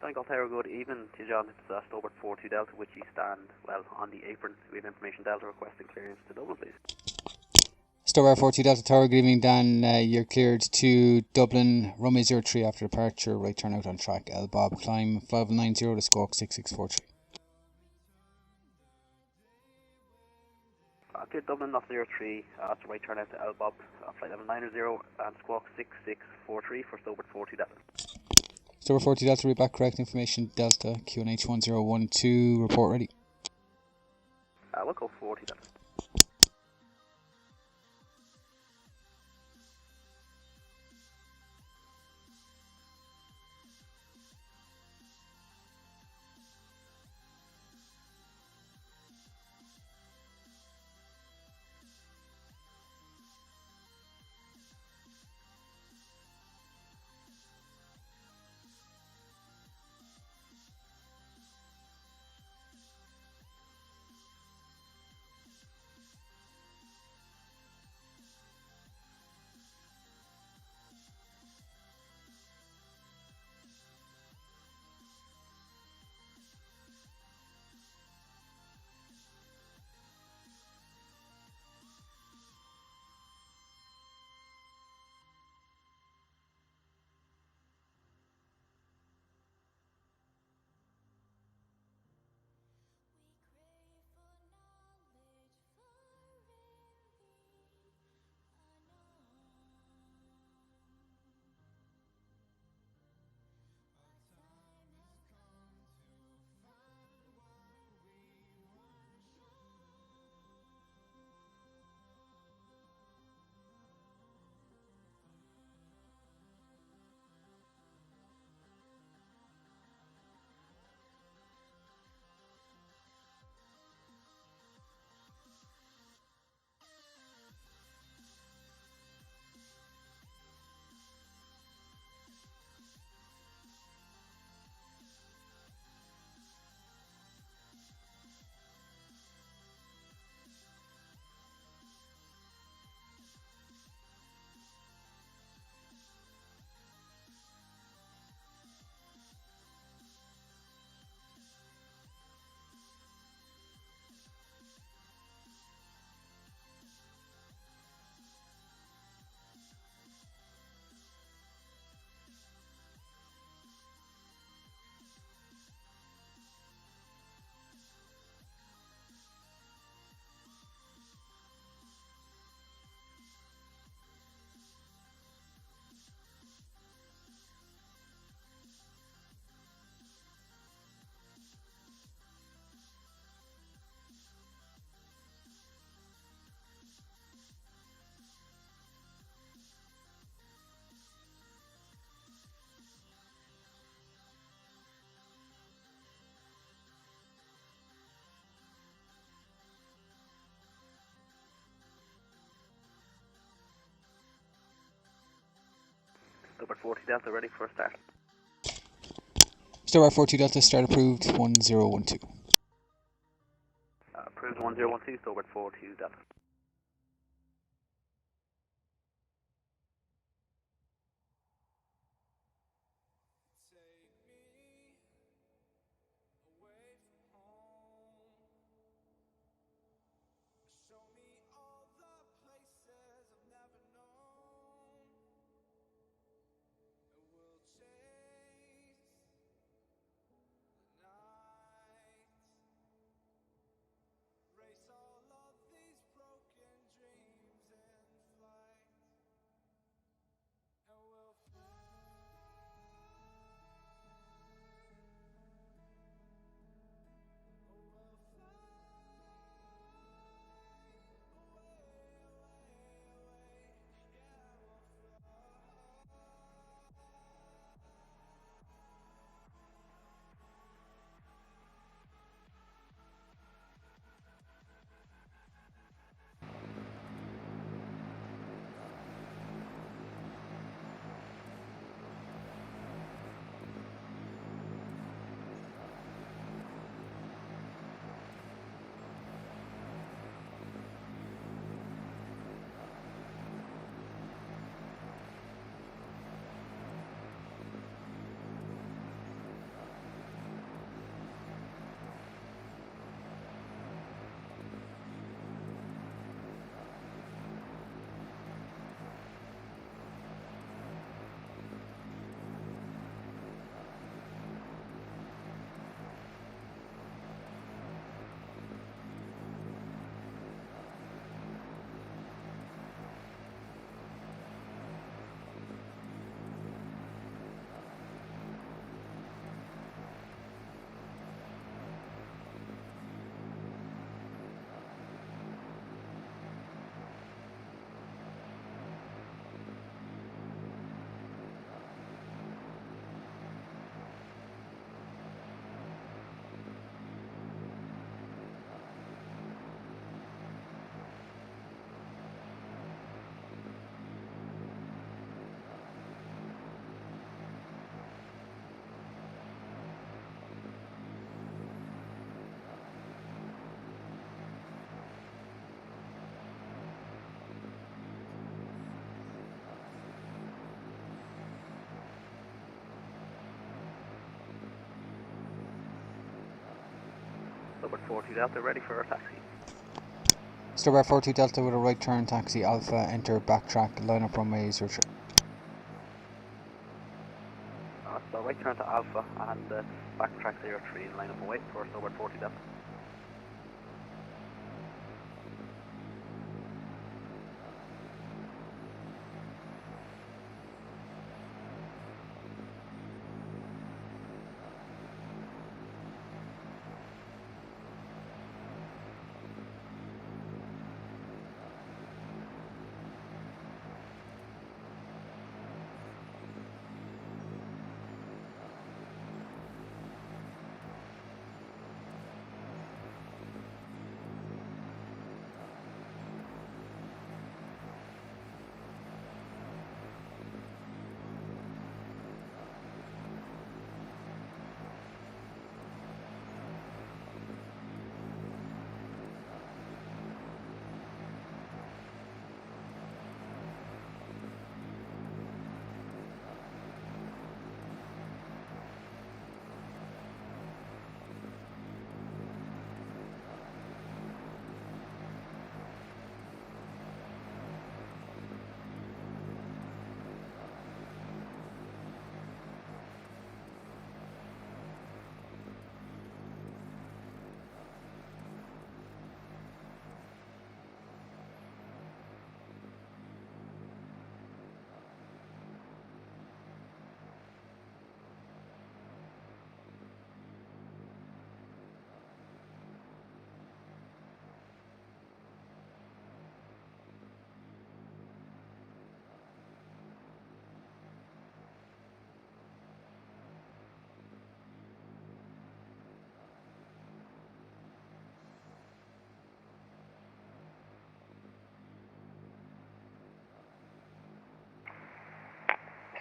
Donegal Tower, good evening to you, John. It's Stobart 42 Delta, which you stand, well, on the apron. We have information Delta requesting clearance to Dublin, please. Stobart 42 Delta Tower, good evening, Dan. You're cleared to Dublin, runway 03 after departure, right turn out on track, L Bob, climb 590 to squawk 6643. Clear Dublin, off 03, after right turn out to L Bob, flight level 990 and squawk 6643 for Stobart 42 Delta. Stobart 40 Delta, read back correct information, Delta, QNH 1012, report ready. We'll go 40 Delta. Stobart 40 Delta, ready for a start. Stobart 42 Delta, start approved, 1012. Approved 1012, Stobart 42 Delta. Race all of these programs. Stobart 42 Delta, ready for a taxi. Stobart 42 Delta with a right turn taxi Alpha, enter backtrack, line up runway 03. So right turn to Alpha and backtrack 03 and line up and wait for Stobart 40 Delta.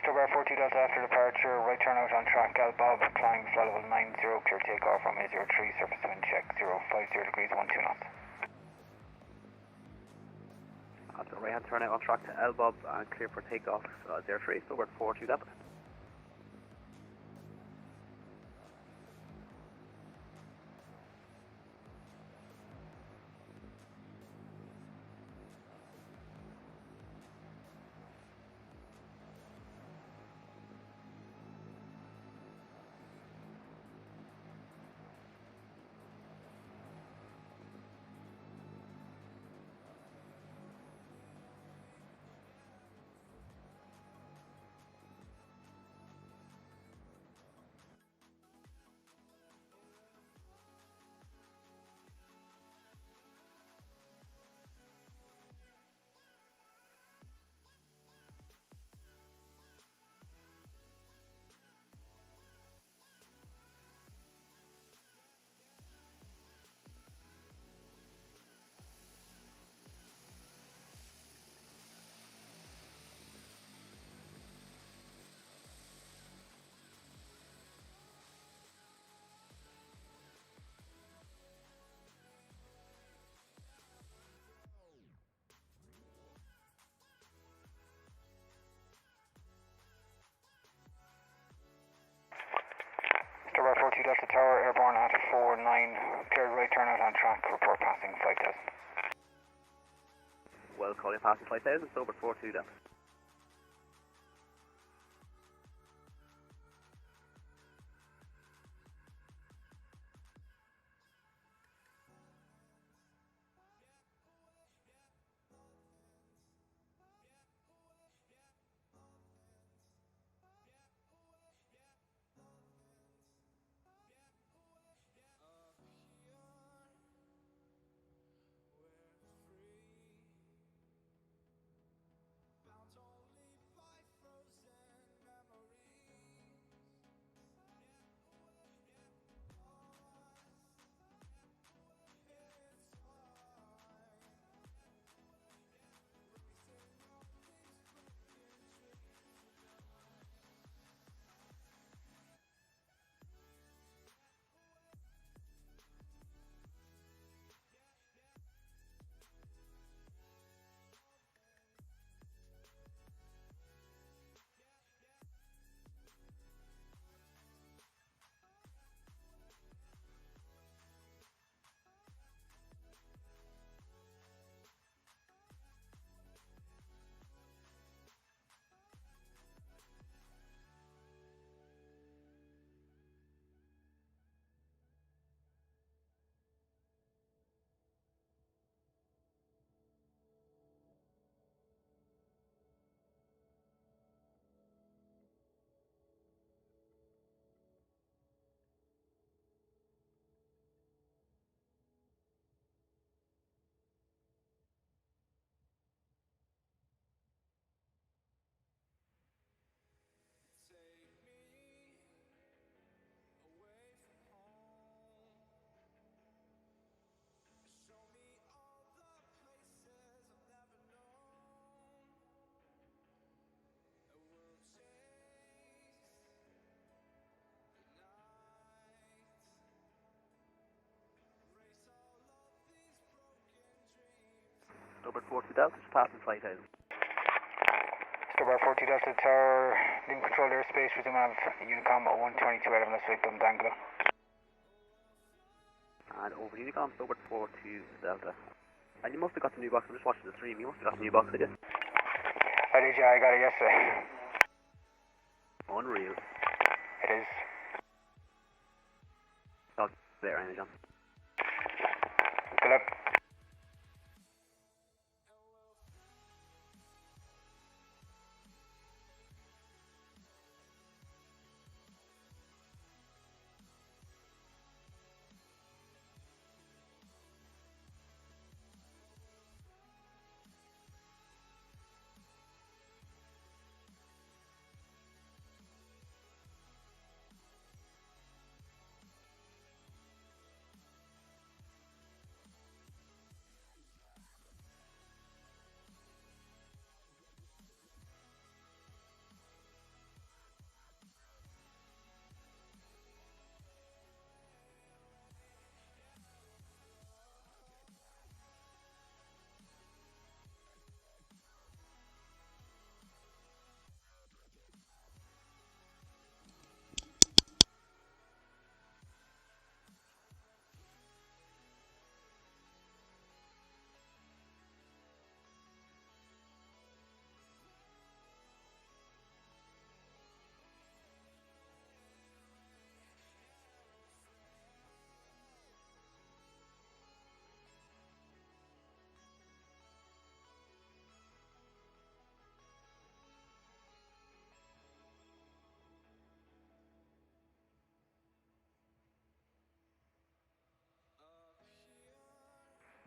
Stobart 42 Delta after departure, right turn out on track, Bob, climbing flight level 90, clear takeoff from A03, surface wind check 050 degrees, 12 knots. At the right hand turn out on track to Bob and clear for takeoff 03, Stobart 42 Delta. Stobart 42 Delta Tower, airborne at 49, cleared right turn out on track, report passing flight test. Well, calling passing flight 1000, Stobart 42 Delta. Stobart 42 Delta, just passing 5,000. Stobart 42 Delta Tower, Link Control Airspace, resume of Unicom 122 11, let's wait them Donegal. And over Unicom, Stobart 42 Delta. And you must have got the new box, I'm just watching the stream, you must have got the new box, did you? I did, yeah, I got it yesterday. Unreal. It is. Talk there, Anna John. Good luck.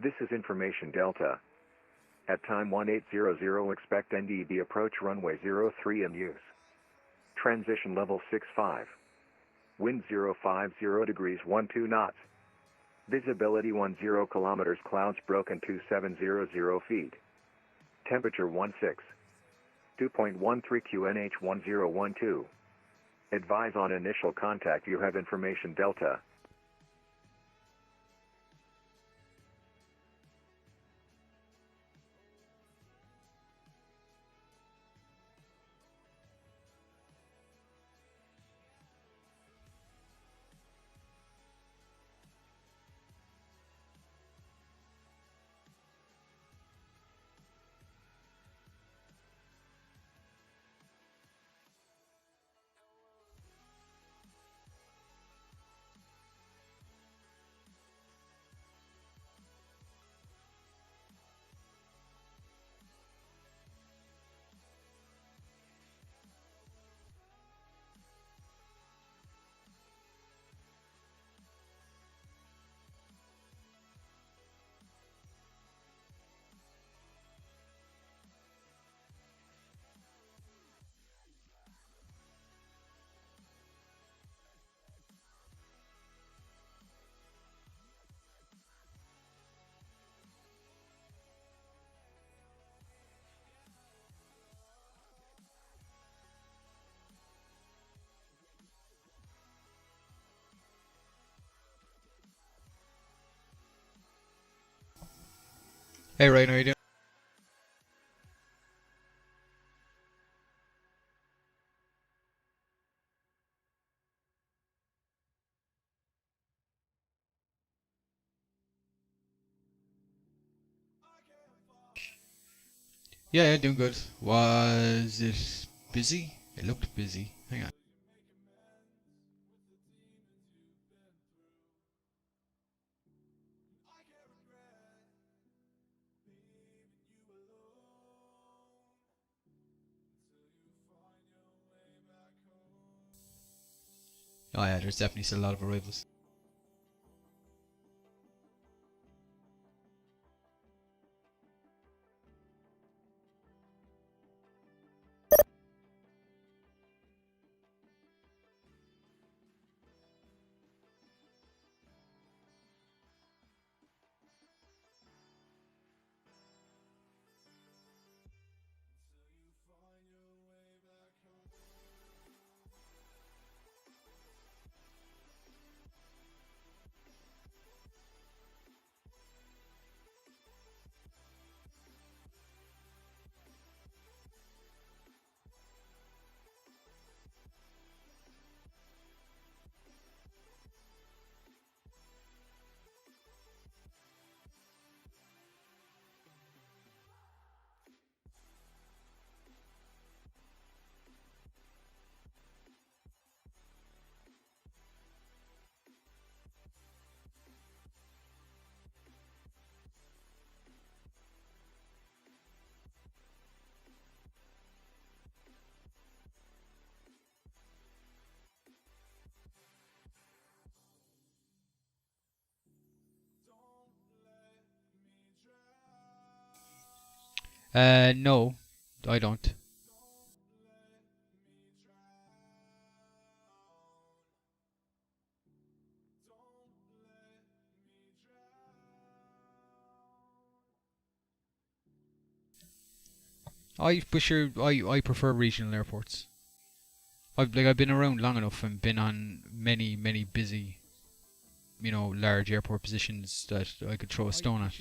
This is Information Delta. At time 1800, expect NDB approach runway 03 in use. Transition level 65. Wind 050 degrees 12 knots. Visibility 10 kilometers, clouds broken 2700 feet. Temperature 16. 2.13 QNH 1012. Advise on initial contact, you have Information Delta. Hey Ryan, how you doing? Yeah, doing good. Was it busy? It looked busy. Hang on. Oh yeah, there's definitely still a lot of arrivals. No, I don't. But sure, I prefer regional airports. I've been around long enough and been on many busy, large airport positions that I could throw a stone at.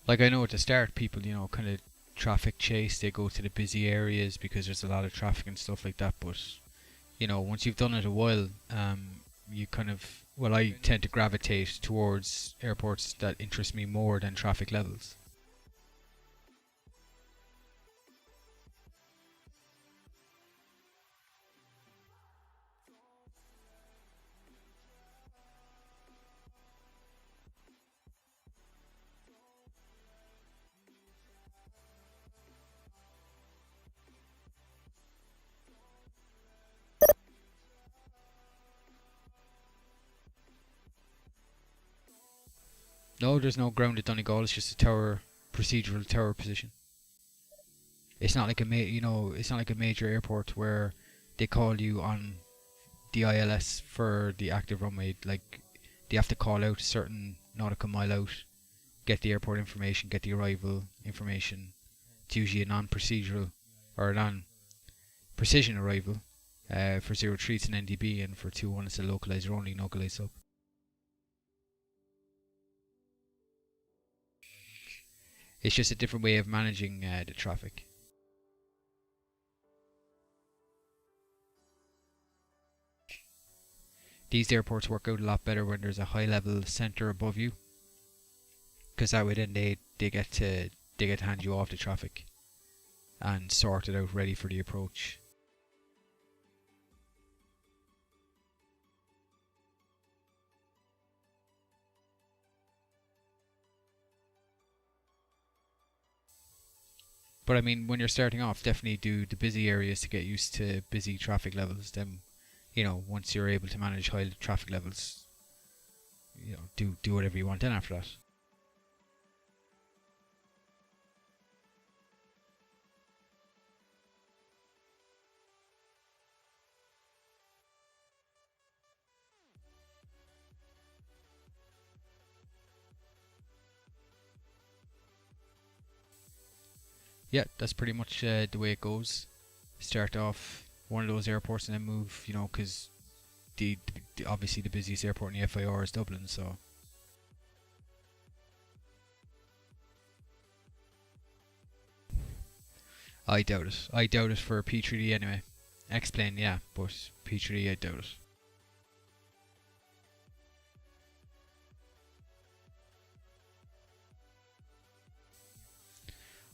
Like I know at the start, people, kind of traffic chase. They go to the busy areas because there's a lot of traffic and stuff like that. But once you've done it a while, you kind of, well, I tend to gravitate towards airports that interest me more than traffic levels. No, there's no ground at Donegal. It's just a procedural tower position. It's not like it's not like a major airport where they call you on the ILS for the active runway. Like they have to call out a certain nautical mile out, get the airport information, get the arrival information. It's usually a non-procedural or a non-precision arrival. For 03 it's an NDB, and for 21 it's a localizer only, localized sub. It's just a different way of managing the traffic. These airports work out a lot better when there's a high level centre above you, because that way then they get to hand you off the traffic and sort it out, ready for the approach. But I mean, when you're starting off, definitely do the busy areas to get used to busy traffic levels. Then, once you're able to manage high traffic levels, do whatever you want then after that. Yeah, that's pretty much the way it goes. Start off one of those airports and then move, because the obviously the busiest airport in the FIR is Dublin, so. I doubt it. I doubt it for P3D anyway. X-Plane, yeah, but P3D, I doubt it.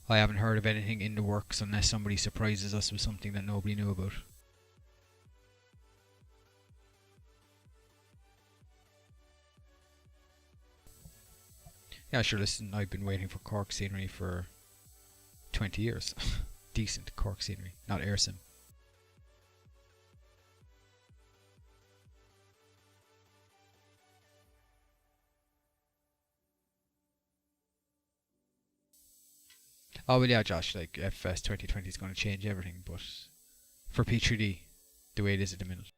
I haven't heard of anything in the works unless somebody surprises us with something that nobody knew about. Yeah, sure, listen, I've been waiting for Cork scenery for 20 years. Decent Cork scenery, not AirSim. Oh well, yeah, Josh. Like FS 2020 is going to change everything, but for P3D, the way it is at the minute.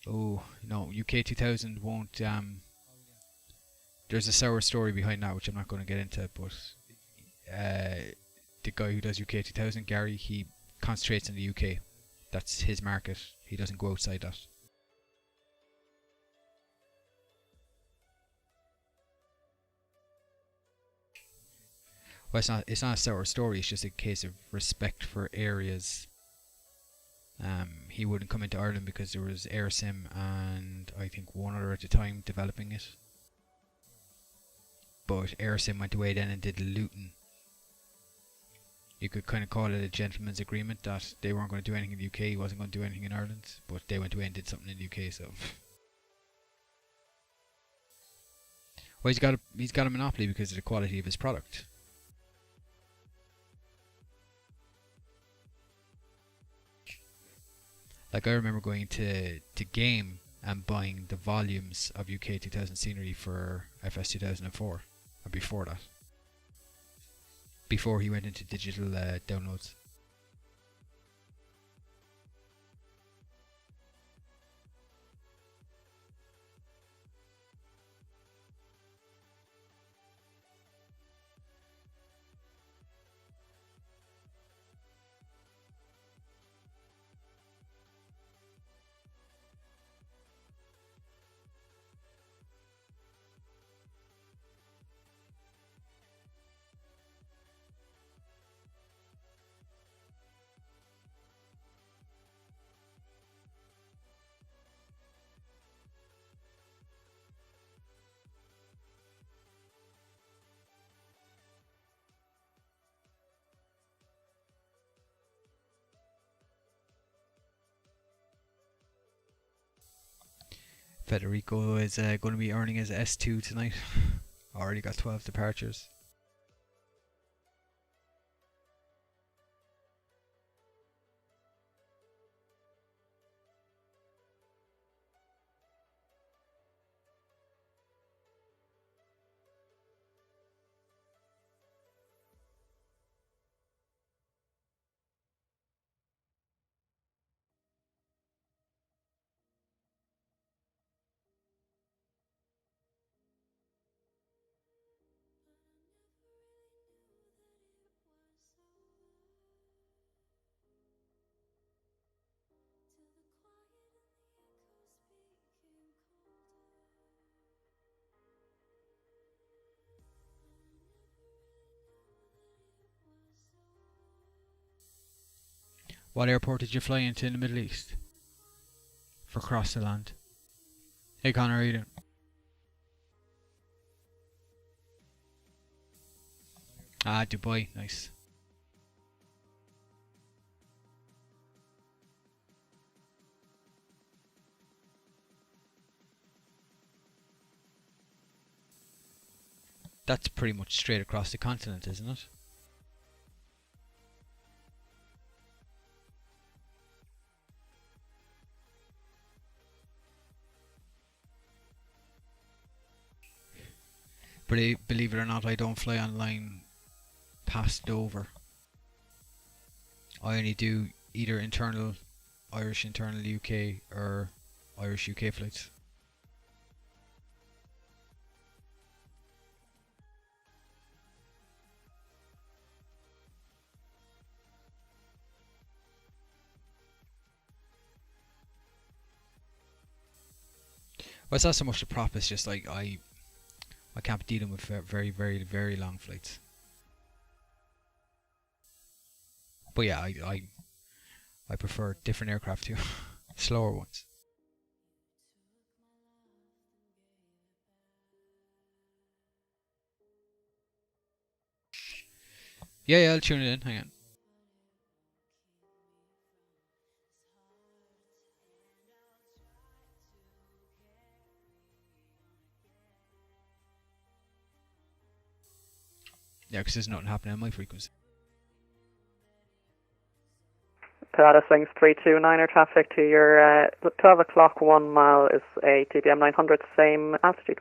Oh no, UK 2000 won't. There's a sour story behind that, which I'm not going to get into. But the guy who does UK 2000, Gary, he concentrates in the UK. That's his market. He doesn't go outside that. Well, it's not a sour story. It's just a case of respect for areas. He wouldn't come into Ireland because there was AirSim and I think one other at the time developing it. But AirSim went away then and did Luton. You could kind of call it a gentleman's agreement that they weren't going to do anything in the UK, he wasn't going to do anything in Ireland, but they went away and did something in the UK. So, well, he's got a monopoly because of the quality of his product. Like I remember going to Game and buying the volumes of UK 2000 scenery for FS 2004, or before that. Before he went into digital downloads. Federico is going to be earning his S2 tonight. Already got 12 departures. What airport did you fly into in the Middle East? For cross the land. Hey Connor, how are you doing? Ah, Dubai, nice. That's pretty much straight across the continent, isn't it? But believe it or not, I don't fly online past Dover. I only do either Irish internal UK or Irish UK flights. Well, it's not so much the prop, it's just like I can't be dealing with very, very, very long flights. But yeah, I prefer different aircraft too, slower ones. Yeah, I'll tune it in. Hang on. Yeah, because there's nothing happening on my frequency. Pilatus Wings 329er traffic to your 12 o'clock 1 mile is a TBM 900, same altitude.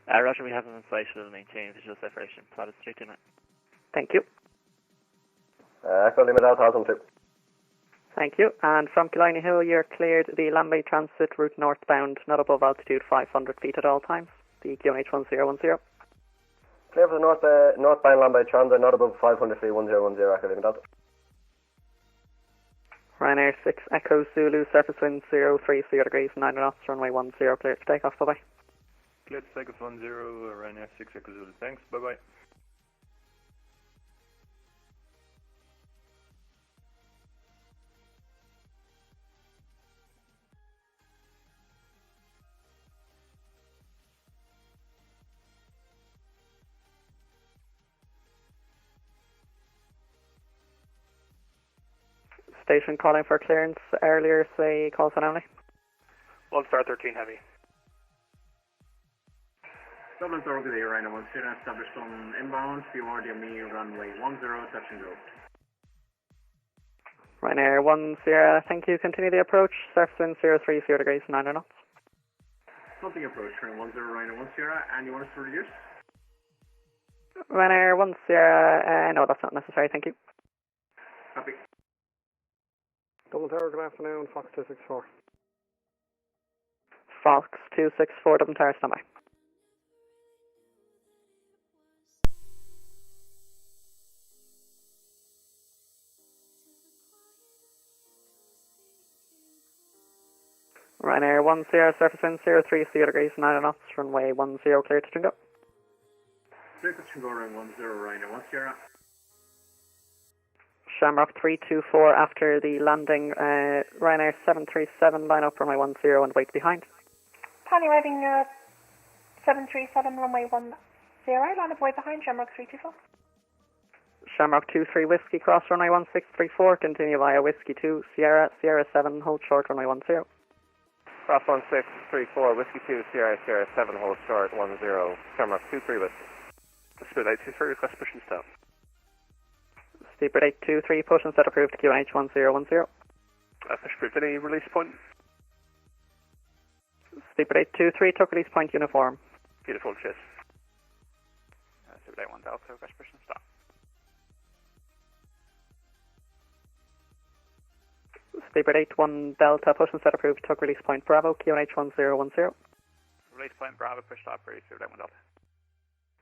Roger, we have him in sight, will maintain visual separation. Pilatus 329. Thank you. Echo Lima Delta 1002. Thank you. And from Killiney Hill, you're cleared the Lambay Transit route northbound, not above altitude 500 feet at all times. The QNH 1010. Clear for the northbound Lambay Transit, not above 500 feet 1010, Echo Lima Delta. Ryanair 6 Echo Zulu, surface wind 030 degrees, 9 knots, runway 10, clear to takeoff, bye-bye. Clear to takeoff 10, Ryanair 6 Echo Zulu, thanks, bye-bye. Station calling for clearance earlier, say call sign only. 1 star 13 heavy. Dublin Donegal, Rhino 10, established on inbound, VATSIM runway 10, touch and go. Ryanair 10, thank you. Continue the approach. Surface wind 03, 0 degrees, 9 knots. Something approach, train 10, Rhino 10, and you want us to reduce? Ryanair 10, no, that's not necessary, thank you. Copy. Double Tower, good afternoon, Fox 264. Fox 264, Dublin Tower, standby. Ryanair 10, surface wind 03, 0 degrees, 9 knots, runway 10, clear to go. Clear touch and go around 10, Rhino 10. Shamrock 324 after the landing, Ryanair 737, line up runway 10 and wait behind. Tony arriving 737, runway 10, line up way behind, Shamrock 324. Shamrock 23, Whiskey, cross runway 1634, continue via Whiskey 2, Sierra 7, hold short runway 10. Cross 1634, Whiskey 2, Sierra 7, hold short 10, Shamrock 23 Whiskey. Speed 823, request push and stop. Speedbird 823, push and set approved to QNH 1010. Push approved, any release point? Speedbird 823, took release point uniform. Beautiful, cheers. Speedbird 81 Delta, request push and stop. Speedbird 81 Delta, push and set approved, took release point Bravo, QNH 1010. Release point Bravo, push stop, ready, Speedbird 81 Delta.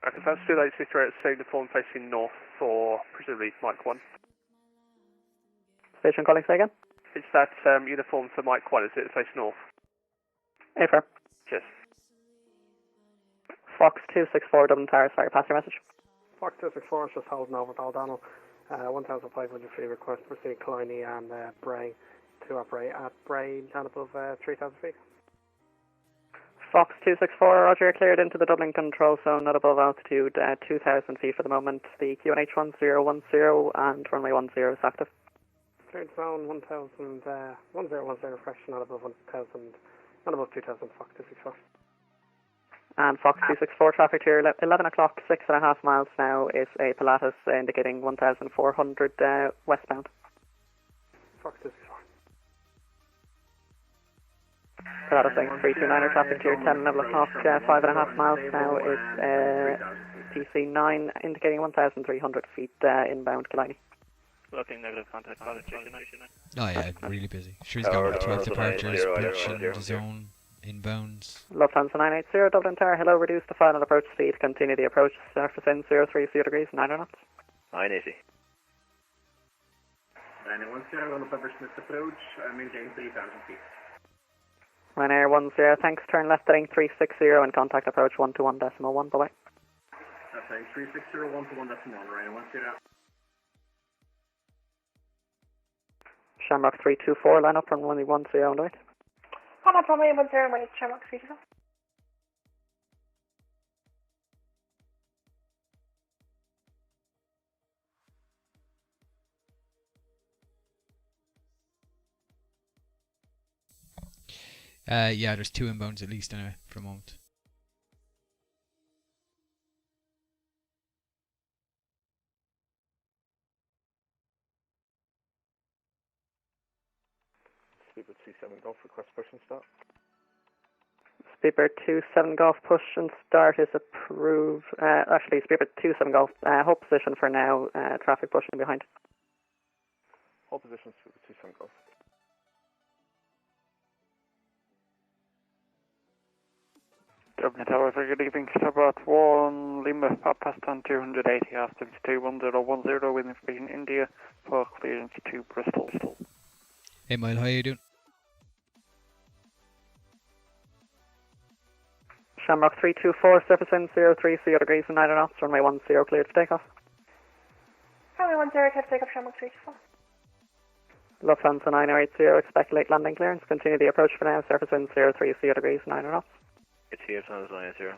I confirm Speedbird 823 at uniform facing north for presumably Mike 1. Station calling, say again? Is that uniform for Mike 1, is it facing north? Affirm. Cheers. Fox 264, Dublin Tower, sorry, pass your message. Fox 264 is just holding over to O'Donnell. 1,500 feet request to proceed Killiney and Bray to operate at Bray down above 3,000 feet. Fox 264, roger, cleared into the Dublin control zone at above altitude 2,000 feet for the moment. The QNH 1010 and runway 10 is active. Cleared zone 1010, fresh, not above 1,000, not above 2,000, Fox 264. And Fox 264 traffic here, 11 o'clock, 6.5 miles now is a Pilatus indicating 1,400 westbound. Fox 264. Pilatus saying 329er traffic here, 10, 11 o'clock, 5.5 miles now is PC9 indicating 1,300 feet inbound Killiney. Looking negative contact, pilot chasing. Oh yeah, really busy. Sure, he's got 12 departures, approaching the zone, inbounds. Lufthansa 980, Dublin Tower, hello, reduce the final approach speed, continue the approach, surface in 03, 0 degrees, 9 knots. 980. Ryanair 10, on the Pepper Smith approach, maintain 3,000 feet. Ryanair 10, thanks, turn left heading 360 and contact approach 121.1, bye-bye. That's saying 360, 121.1, Ryanair 10. Shamrock 324, line up on runway 10 on the way. Line up runway 10, wait, Shamrock 324. Yeah, there's 2 inbounds at least anyway, for a moment. Speedbird 27 Golf, request push and start. Speedbird 27 Golf, push and start is approved. Actually, Speedbird 27 Golf, hold position for now, traffic pushing behind. Hold position, Speedbird 27 Golf. Dublin Tower, good evening, Starboard 1, Lima, past on 280, altitude 21010, with information India, for clearance to Bristol. 8 Mile, how are you doing? Shamrock 324, surface in 03, 0 degrees and 9 knots, runway 10 cleared for takeoff. Runway 10, clear to take off, Shamrock 324. Lufthansa 980, expect late landing clearance, continue the approach for now, surface in 03, 0 degrees, 9 knots. It's here, Lufthansa 980.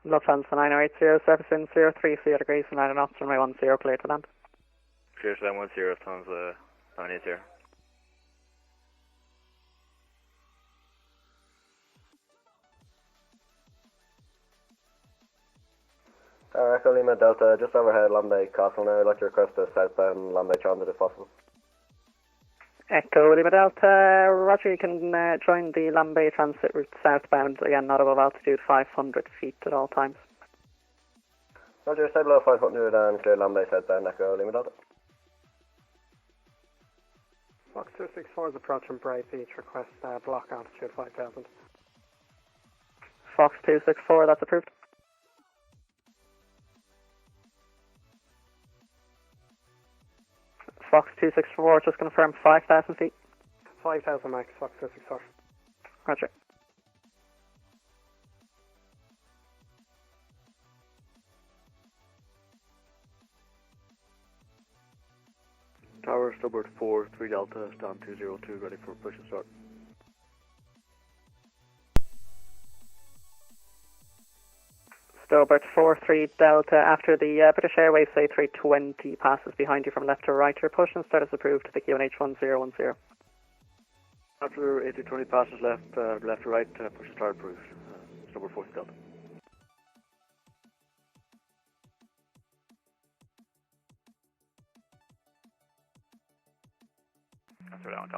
Lufthansa 9080, surface wind 03 degrees, 9 knots, runway 10, clear to land. Clear to land 10, Lufthansa 980. Echo Lima Delta, just overhead Lambay Castle now. I'd like to request a southbound Lambay transit if possible. Echo Lima Delta, roger, you can join the Lambay transit route southbound, again not above altitude 500 feet at all times. Roger, stay below 500 and clear Lambay southbound, Echo Lima Delta. Fox 264 is approaching Bray Beach, request block altitude 5000. Fox 264, that's approved. Fox 264, just confirm 5,000 feet. 5,000 max, Fox 264. Roger. Tower, Stubbard 4, 3 Delta, stand 202, ready for push and start. Stubbard 4-3 Delta, after the British Airways say 320 passes behind you from left to right, your push and start is approved to the QNH 1010. After 8020 passes left to right, push and start approved. Stubbard 4 Delta.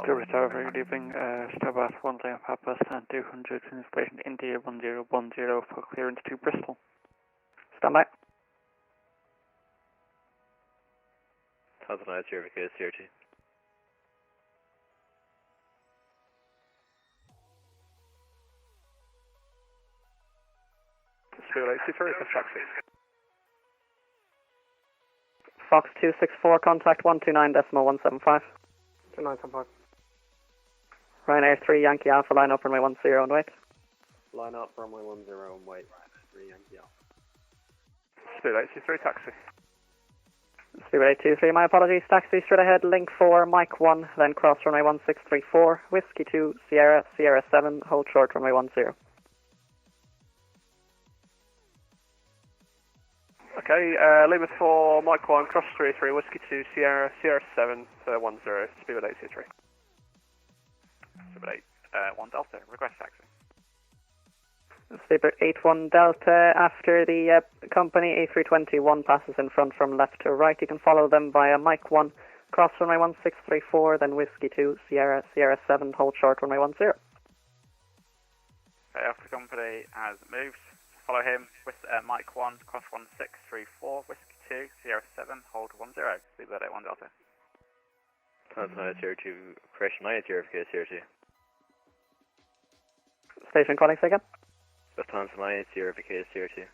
Service Tower, very good evening. Starbath 1 Lima Papa, stand 200, information India 1010 for clearance to Bristol. Stand by. Lufthansa 980, VK CRT. Fox 264, contact 129.175. 2975. Ryanair 3 Yankee Alpha, line up runway 10 and wait. Line up runway 10 and wait. 3 Yankee Alpha. Speed 823 taxi. Speed 823, my apologies. Taxi straight ahead, link 4, Mike 1, then cross runway 1634, Whiskey 2, Sierra, Sierra 7, hold short runway 10. Okay, Lima 4, Mike 1, cross 33, Whiskey 2, Sierra, Sierra 7, 10, speed 823. Speed 1 Delta, request taxi. Speedbird 81 Delta, after the company A321 passes in front from left to right, you can follow them via Mike 1, cross runway 1634, then Whiskey 2, Sierra, Sierra 7, hold short runway 10. Okay, after the company has moved, follow him with Mike 1, cross 1634, Whiskey 2, Sierra 7, hold 10, Speedbird 81 Delta. Lufthansa 980, correction 980, VK CRT. Station calling again. Lufthansa 980, VK CRT.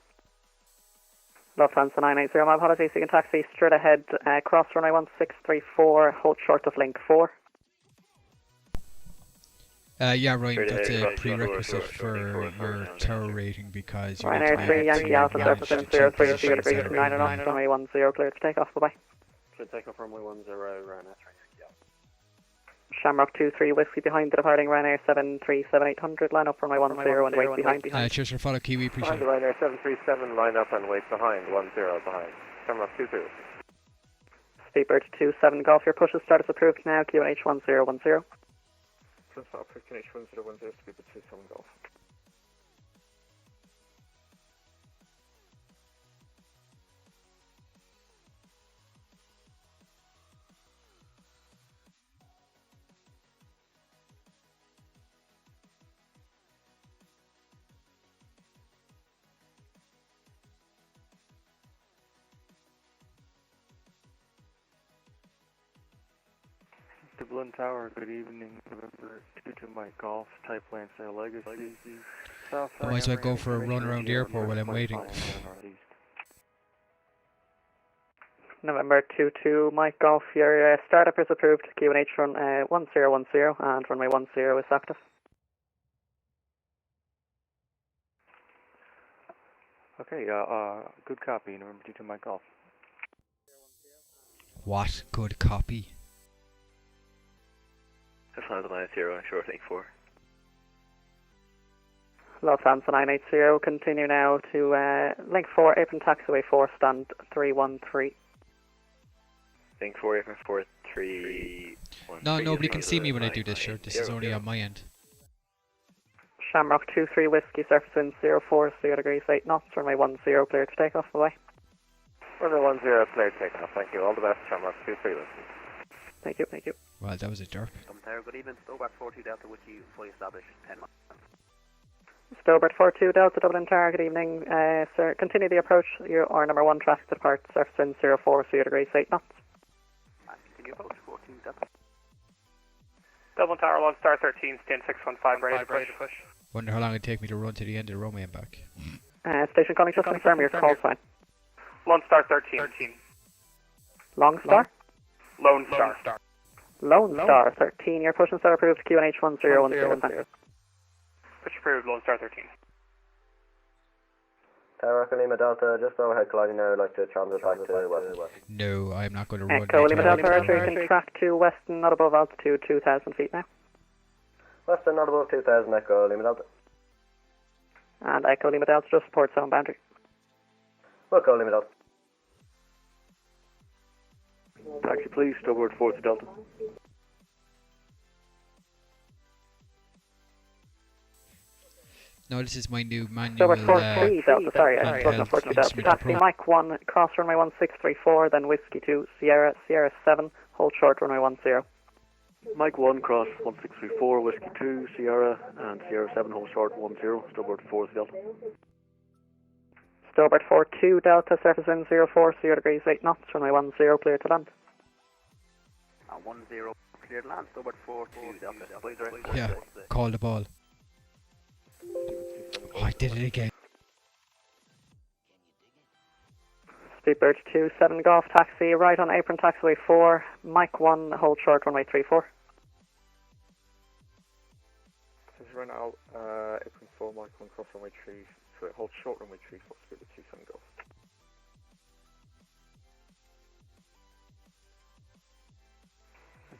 Lufthansa 980, my apologies, you can taxi straight ahead, cross runway 1634, hold short of link 4. Yeah, Ryan, Straight that's ahead, a cross prerequisite runway for your tower rating because you Ryanair 3 Yankee Alpha, surface wind 03 degrees, 9 knots, runway 10, clear to take off, bye bye. Clear to take off runway 10, Ryanair 3 Yankee Alpha. Shamrock 23 Whiskey behind the departing Ryanair 737-800, line up runway 10 and wait behind. Cheers for follow, Kiwi, appreciate Behind it. the Ryanair 737, line up and wait behind, 10 behind. Shamrock 22. Speedbird 27 Golf, your push start is approved now, QNH 1010. Plus up for QNH 1010, Speedbird 27 Golf. Dublin Tower, good evening. November 22 Mike Golf, type Lancer Legacy. South I might as well go for a run around the airport while I'm waiting. November 22 Mike Golf, your startup is approved, QNH run 1010 and runway 10 is active. Okay, good copy, November 22 Mike Golf. What? Good copy. Lufthansa 980, short link 4. Lufthansa 980, continue now to Link 4, Apron Taxiway 4, stand 313. Link 4, Apron 4, 3, 1. No, nobody can see me when I do this, sure. This is only on my end. Shamrock 23 Whiskey, surface wind 04, 0 degrees 8 knots, runway 10, clear to take off, away. Runway 10, clear to take off, thank you. All the best, Shamrock 23 Whiskey. Thank you, thank you. Well, that was a derp. Tower, good evening. Stobart 42 Delta Whiskey, fully established, 10 miles. Stobart 42 Delta Dublin Tower, good evening. Sir, continue the approach. You are number 1 traffic to depart, surface wind 04, 0 degrees 8 knots. Continue approach, 42 Delta. Dublin Tower, Lone Star 13, stand 615, ready to push. Wonder how long it'd take me to run to the end of the runway and back. Station calling, just confirm your call sign. Lone Star 13. Long Star? Lone Star. Lone Star 13, your push and start approved, QNH 1010. Push approved, Lone Star 13. Tower Echo Lima Delta, just overhead colliding now, I'd like to transit back to West. No, I'm not going to run. Echo Lima Delta, Archer, you can track to Weston, not above altitude, 2,000 feet now. Weston, not above 2,000, Echo Lima Delta. And Echo Lima Delta, just support zone boundary. Echo Lima Delta. Taxi please, Stobart 40 Delta. No, this is my new manual. Stobart 43 Delta, sorry, I spoke of 40 Delta. Taxi Mike 1, cross runway 1634, then Whiskey 2, Sierra 7, hold short runway 10. Mike 1, cross 1634, Whiskey 2, Sierra, and Sierra 7, hold short 10, Stobart 40 Delta. Stobart 42 Delta, surface wind 04, 0 degrees 8 knots, runway 10, clear to land. 10, clear to land, Stobart 42 Delta. Yeah, call the ball. Oh, I did it again. Speedbird 27 Golf Taxi, right on Apron Taxiway 4, Mike 1, hold short runway 34. This is right now, Apron 4, Mike 1, cross runway 3, hold short runway 34, speed with 27 Golf.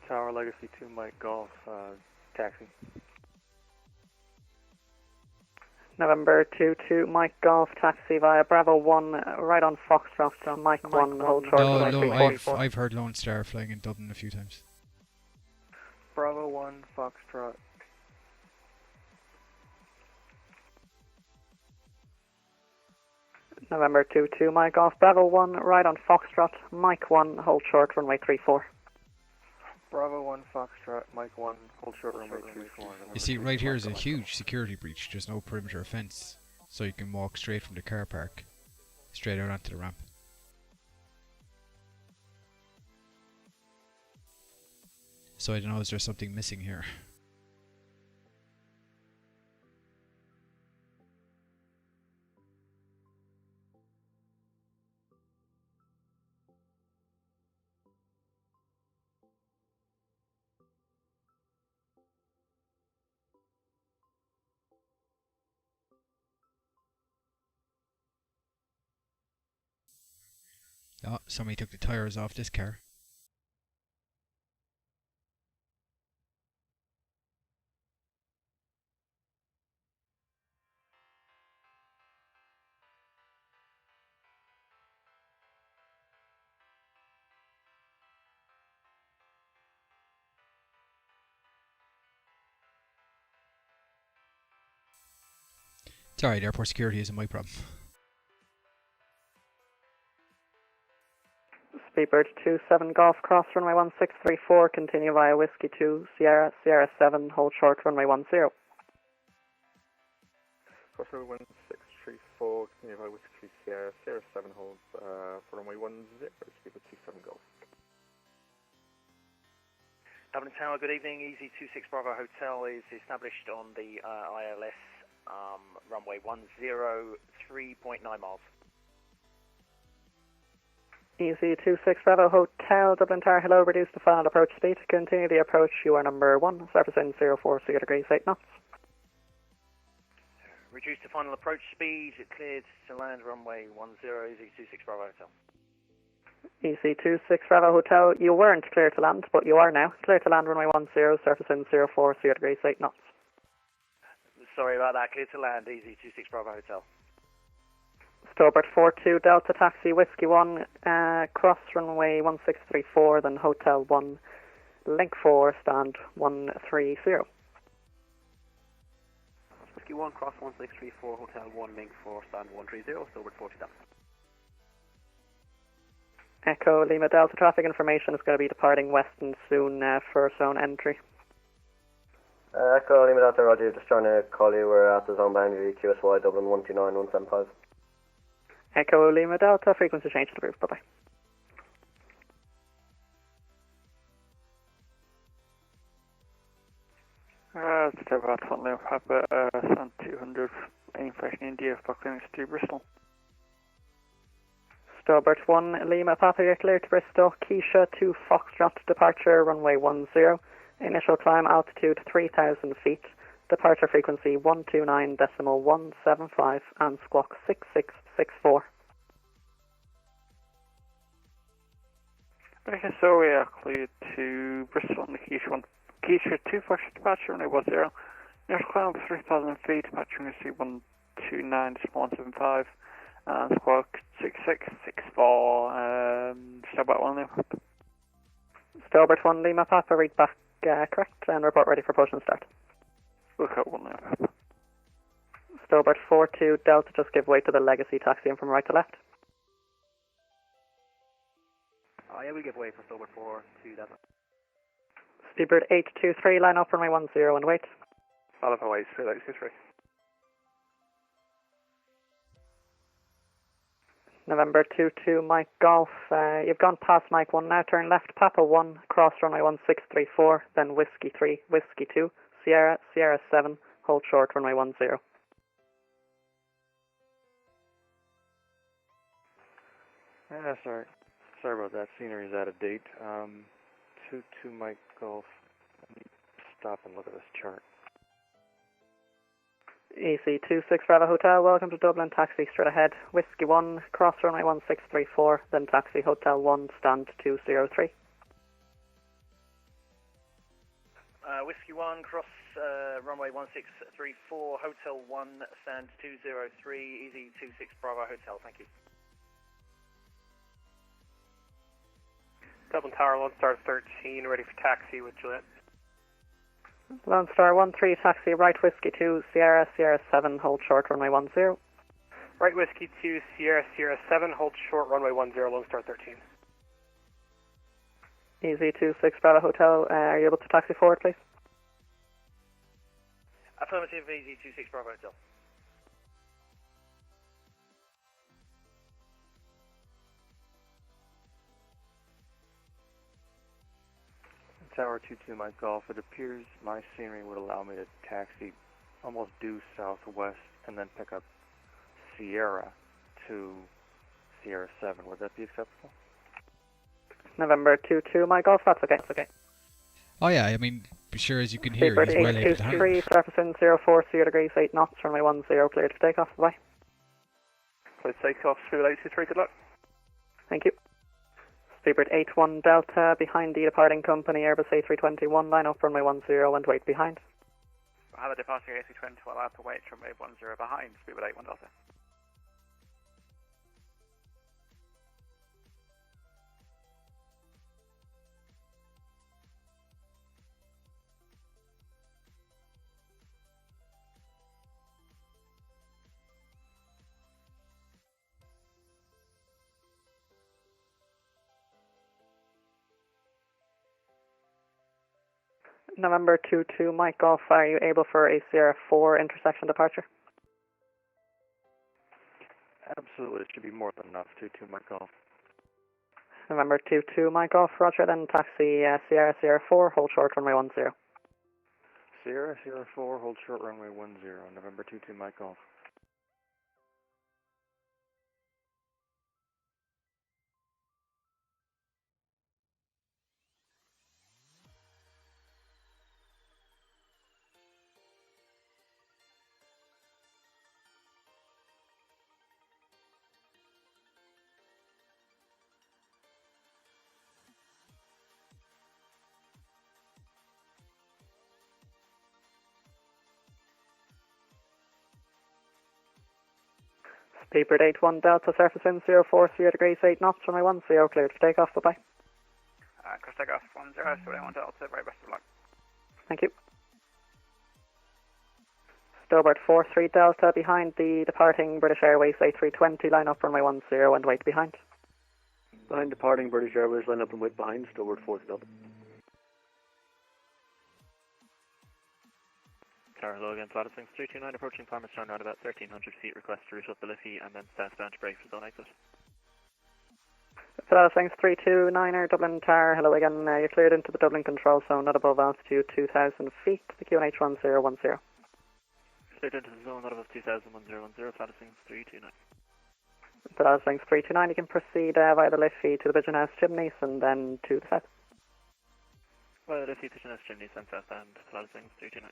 Tower Legacy 2, Mike Golf, taxi. November 22 Mike Golf Taxi via Bravo 1, right on Foxtrot, Mike 1, hold short. No, I've heard Lone Star flying in Dublin a few times. Bravo 1, Foxtrot. November 22 Mike Golf, Bravo 1, right on Foxtrot, Mike 1, hold short, runway 34. Bravo 1, Foxtrot, Mike 1, hold short runway 34. You see, right here is a huge security breach. There's no perimeter fence, so you can walk straight from the car park, straight out onto the ramp. So I don't know, is there something missing here? Oh, somebody took the tyres off this car. It's alright, airport security isn't my problem. Speedbird 27 Golf, cross runway 1634, continue via Whiskey 2, Sierra 7, hold short runway 10. Cross runway 1634, continue via Whiskey 2, Sierra 7, hold for runway 10, speedbird 27 Golf. Dublin Tower, good evening. Easy 26 Bravo Hotel is established on the ILS runway 10, 3.9 miles. Easy 26 Bravo Hotel, Dublin Tower, hello, reduce the final approach speed. Continue the approach, you are number 1, surface wind 04, 0 degrees 8 knots. Reduce the final approach speed, cleared to land runway 10, Easy 26 Bravo Hotel. Easy 26 Bravo Hotel, you weren't clear to land, but you are now. Clear to land runway 10, surface wind 04, 0 degrees 8 knots. Sorry about that. Clear to land. Easy 26 Bravo Hotel. Stobart 42 Delta Taxi Whiskey 1, cross runway 1634, then Hotel 1, Link 4, stand 130. Whiskey 1, cross 1634, Hotel 1, Link 4, stand 130, Stobart 40 Delta. Echo Lima Delta traffic information is going to be departing Weston soon for zone entry. Echo Lima Delta, Roger, just trying to call you. We're at the zone boundary, QSY Dublin 129175. Echo Lima Delta, frequency change to the roof. Bye-bye. It's about Lima Papa, Sun 200, aim fashion India, for clearance to Bristol. Stobart 1 Lima Papa, you're clear to Bristol. Keisha 2 Foxtrot departure, runway 10. Initial climb altitude 3,000 feet. Departure frequency 129.175 and squawk 6664. Okay, so we are cleared to Bristol on the Keisha 1. Keisha 2 Foxtrot departure, runway 10. Initial climb 3,000 feet. Departure frequency 129.175 and squawk 6664. Stobart 1 Lima Papa. Stobart 1 Lima Papa, read back correct and report ready for push and start. Look at 1 Lima Papa. Stobart 42 Delta, just give way to the legacy taxiing from right to left. Yeah, we give way for Stobart 42 Delta. Speedbird 823, line up runway 10 and wait. Alpha White, 3823. November 22 Mike Golf, you've gone past Mike 1 now, turn left, Papa 1, cross runway 1634, then Whiskey 3, Whiskey 2, Sierra 7, hold short runway 10. Yeah, sorry about that, scenery's out of date. 22 Mike Golf, let me stop and look at this chart. EC 26 Bravo Hotel, welcome to Dublin, taxi straight ahead, Whiskey 1, cross runway 1634, then taxi Hotel 1, stand 203. Whiskey 1, cross runway 1634, Hotel 1, stand 203, easy 26 Bravo Hotel, thank you. Dublin Tower, Lone Star 13, ready for taxi with Gillette. Lone Star 13, taxi right Whiskey 2, Sierra 7, hold short runway 10. Right Whiskey 2, Sierra 7, hold short runway 10, Lone Star 13. Easy 26 Bravo Hotel, are you able to taxi forward please? Affirmative, easy 26 Bravo Hotel. Tower 22 Mike Golf, it appears my scenery would allow me to taxi almost due southwest and then pick up Sierra to Sierra 7. Would that be acceptable? November 22 Mike Golf, that's okay. Oh yeah, I mean, sure as you can hear, Speedbird he's well able to handle 823, it. surface wind 04, 0 degrees, 8 knots, runway 10, cleared for takeoff, bye. Cleared to take off, Speedbird 823, good luck. Thank you. Speedbird 81 Delta, behind the departing company, Airbus A321, line up runway 10 and wait behind. I have a departing A320, I'll have to wait runway 10 behind, Speedbird 81 Delta. November 22 Mike Golf, are you able for a Sierra 4 intersection departure? Absolutely, it should be more than enough. 22 Mike Golf. November 22 Mike Golf, roger, then taxi Sierra 4, hold short runway 10. Sierra 4, hold short runway 10, November 22 Mike Golf. Speedbird 81 Delta, surface wind 04, 0 degrees, 8 knots, runway 10, cleared for takeoff, bye-bye. Cross takeoff 10, 71 Delta, very best of luck. Thank you. Stobart 43 Delta, behind the departing British Airways A320, line up runway 10 and wait behind. Behind departing British Airways, line up and wait behind, Stobart 40 Delta. Tower hello again, Flatus 329, approaching Palmerstown around about 1300 feet, request to route up the Liffey and then southbound to brake for zone exit. Flatus 329er, Dublin Tower, hello again, you're cleared into the Dublin control zone, not above altitude 2000 feet, the QNH 1010. Cleared into the zone, not above 201010, Flatus 329. Flatus 329, you can proceed via the Liffey to the Pigeon House chimneys and then to the south. Via the Liffey, Pigeon House chimneys and southbound, Flatus 329.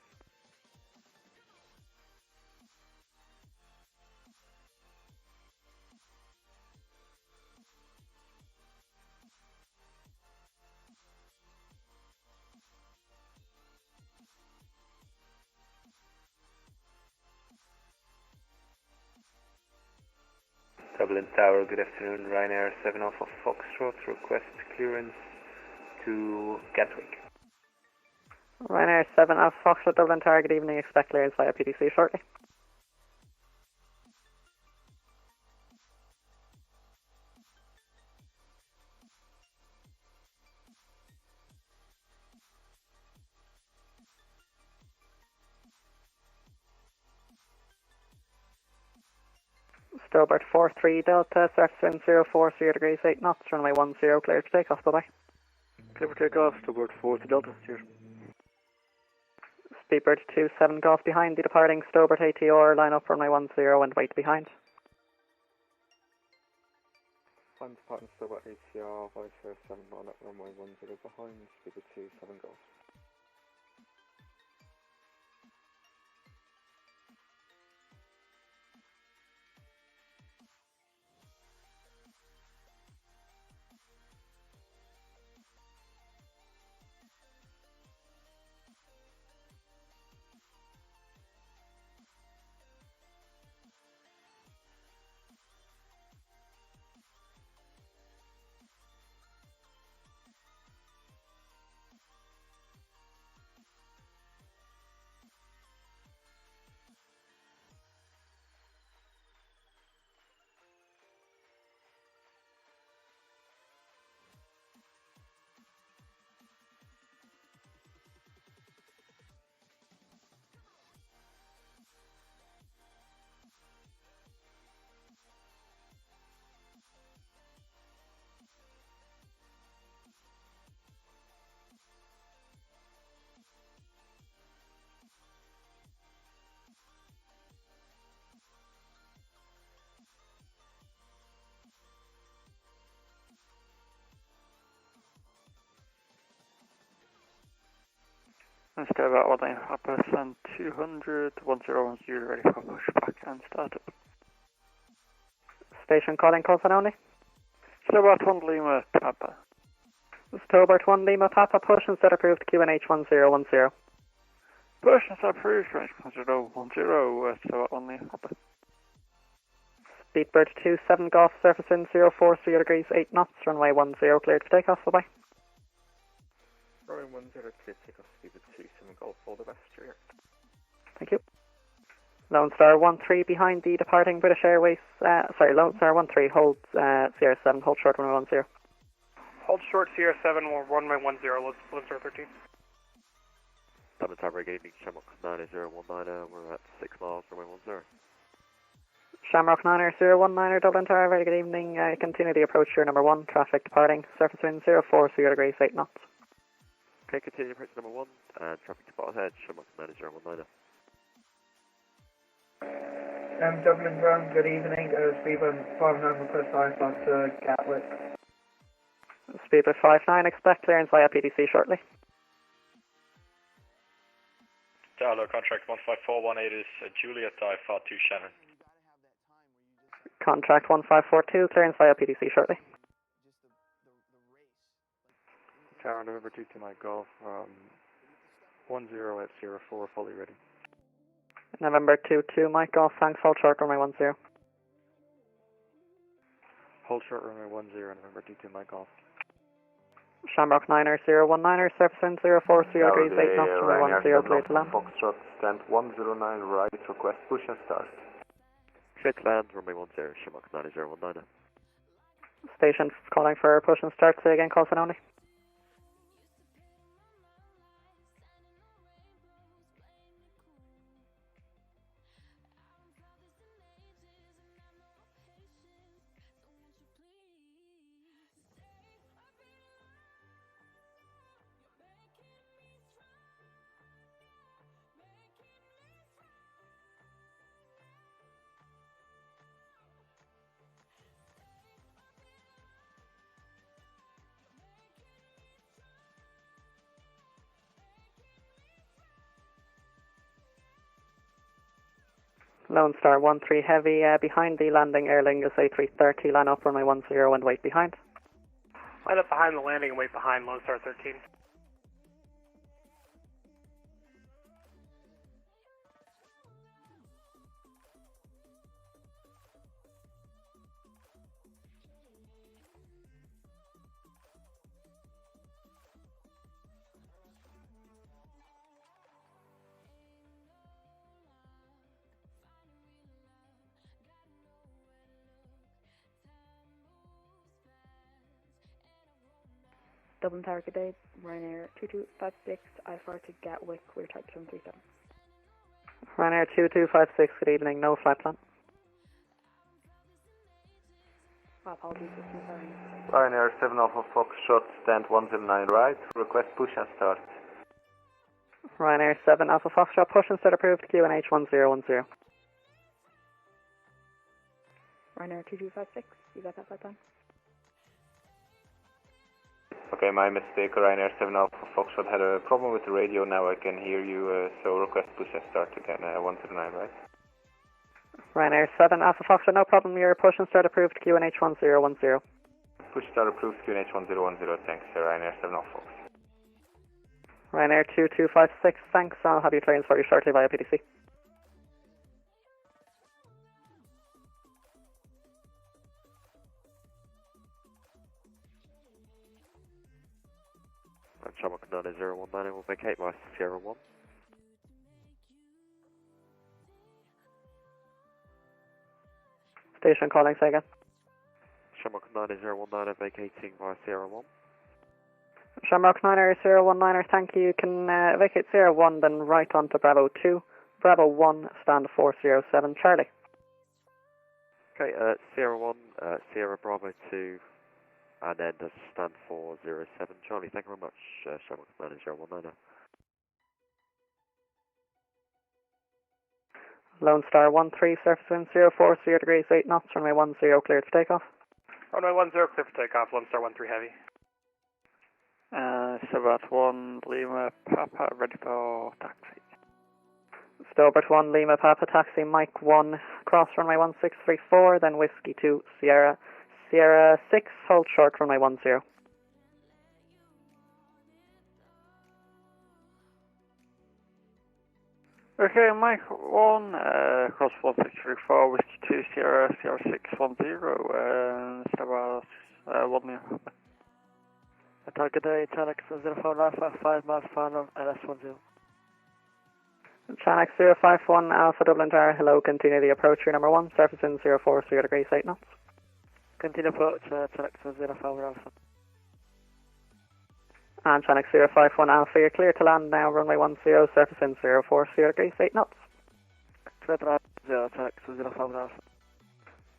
Dublin Tower, good afternoon. Ryanair 7 Alpha Foxtrot, request clearance to Gatwick. Ryanair 7 Alpha Foxtrot, Dublin Tower, good evening, expect clearance via PDC shortly. Stobart 43 Delta, surface wind 04, 0 degrees, 8 knots, runway 10, cleared for takeoff, bye-bye. Clear for takeoff, Stobart 40 Delta, cheers. Speedbird 27 Golf behind the departing Stobart ATR, line up runway 10 and wait behind. I'm departing Stobart ATR, Vice 7 line up runway 10 behind, Speedbird 27 Golf. Let's go about 1 Papa Sun 200, 1010, ready for pushback and startup. Station calling call sign only. Stobart 1 Lima Papa. Stobart 1 Lima Papa, push instead approved QNH 1010. Push instead approved QNH 1010, Stobart 1 Lima Papa. Speedbird 27 Golf, surface wind 04, 0 degrees, 8 knots, runway 10, cleared for takeoff, bye-bye. Runway 10, cleared takeoff, Speedbird 27 Golf, all the best, cheers. Thank you. Lone Star 13 behind the departing British Airways, Lone Star 13 holds Sierra 7, hold short runway 10. Hold short Sierra 7, runway 10, Lone Star 13. Dublin Tower, good evening, Shamrock 9019, we're at 6 miles, runway 10. Shamrock 9019, Dublin Tower, very good evening, continue the approach to your number 1, traffic departing, surface wind 04, 0 degrees, 8 knots. Okay, continue approach number 1, and traffic to spot ahead, Shamrock 9019. Dublin Ground, good evening. Speedbird 59 request iPod to Gatwick. Speedbird 59, expect clearance via PDC shortly. Hello, contract 15418 is Juliet IFR 2 Shannon. Contract 1542, clearance via PDC shortly. Tower November 2 to my Golf, 10 at 04, fully ready. November 22 Mike Golf, thanks, hold short runway 10. Hold short runway 10, November 22 Mike Golf. Shamrock 9er 019er, surface wind 04 degrees 8 knots, runway 10, clear to land. Foxtrot, stand 109 right, request push and start. Clear to land, runway 10, Shamrock 9019. Station calling for push and start, say again, call sign only. Lone Star 13 heavy, behind the landing, Aer Lingus A330, line up runway 10 and wait behind. Line up behind the landing and wait behind Lone Star 13. Dublin Tower, good day. Ryanair 2256, IFR to Gatwick, we're type 737. Ryanair 2256, good evening, no flight plan. Apologies, system sorry. Ryanair 7 Alpha Foxtrot, stand 109 right, request push and start. Ryanair 7 Alpha Foxtrot, push and start approved, QNH 1010. Ryanair 2256, you got that flight plan? Okay, my mistake. Ryanair 7 Alpha Foxtrot had a problem with the radio. Now I can hear you, so request push and start again. 109, right? Ryanair 7 Alpha Foxtrot, no problem. Your push and start approved. QNH 1010. Push start approved. QNH 1010. Thanks, Ryanair 7 Alpha Fox. Ryanair 2256. Thanks. I'll have you clearance for you shortly via PDC. Shamrock 9019 will vacate by Sierra 1. Station calling, say again. Shamrock 9019 vacating by Sierra 1. Shamrock 9019er, thank you. You can vacate Sierra 1, then right on to Bravo 2. Bravo 1, stand 407, Charlie. Okay, Sierra 1, Sierra Bravo 2, and then does stand 407, Charlie. Thank you very much, Shamrock 9019. Lone Star 13, surface wind 04 degrees 8 knots, runway 10, cleared for takeoff. Runway 10, clear for takeoff, Lone Star 13 heavy. Stobart 1, Lima, Papa, ready for taxi. Stobart 1, Lima, Papa, taxi, Mike 1, cross runway 1634, then Whiskey 2, Sierra 6, hold short runway 10. Okay, Mike 1, cross 1634, Whiskey 2, Sierra 610, Stobart 1 near. Target day, Channel 051 Alpha, 5 miles final, LS10. Channel 051 Alpha Dublin Tower, hello, continue the approach, your number 1, surface wind 04 degrees 8 knots. Continue approach, Channel 051 Alpha. And Channel 051 Alpha, you're clear to land now, runway 10, surface wind 04 degrees 8 knots. Clear to land, Channel 051 Alpha.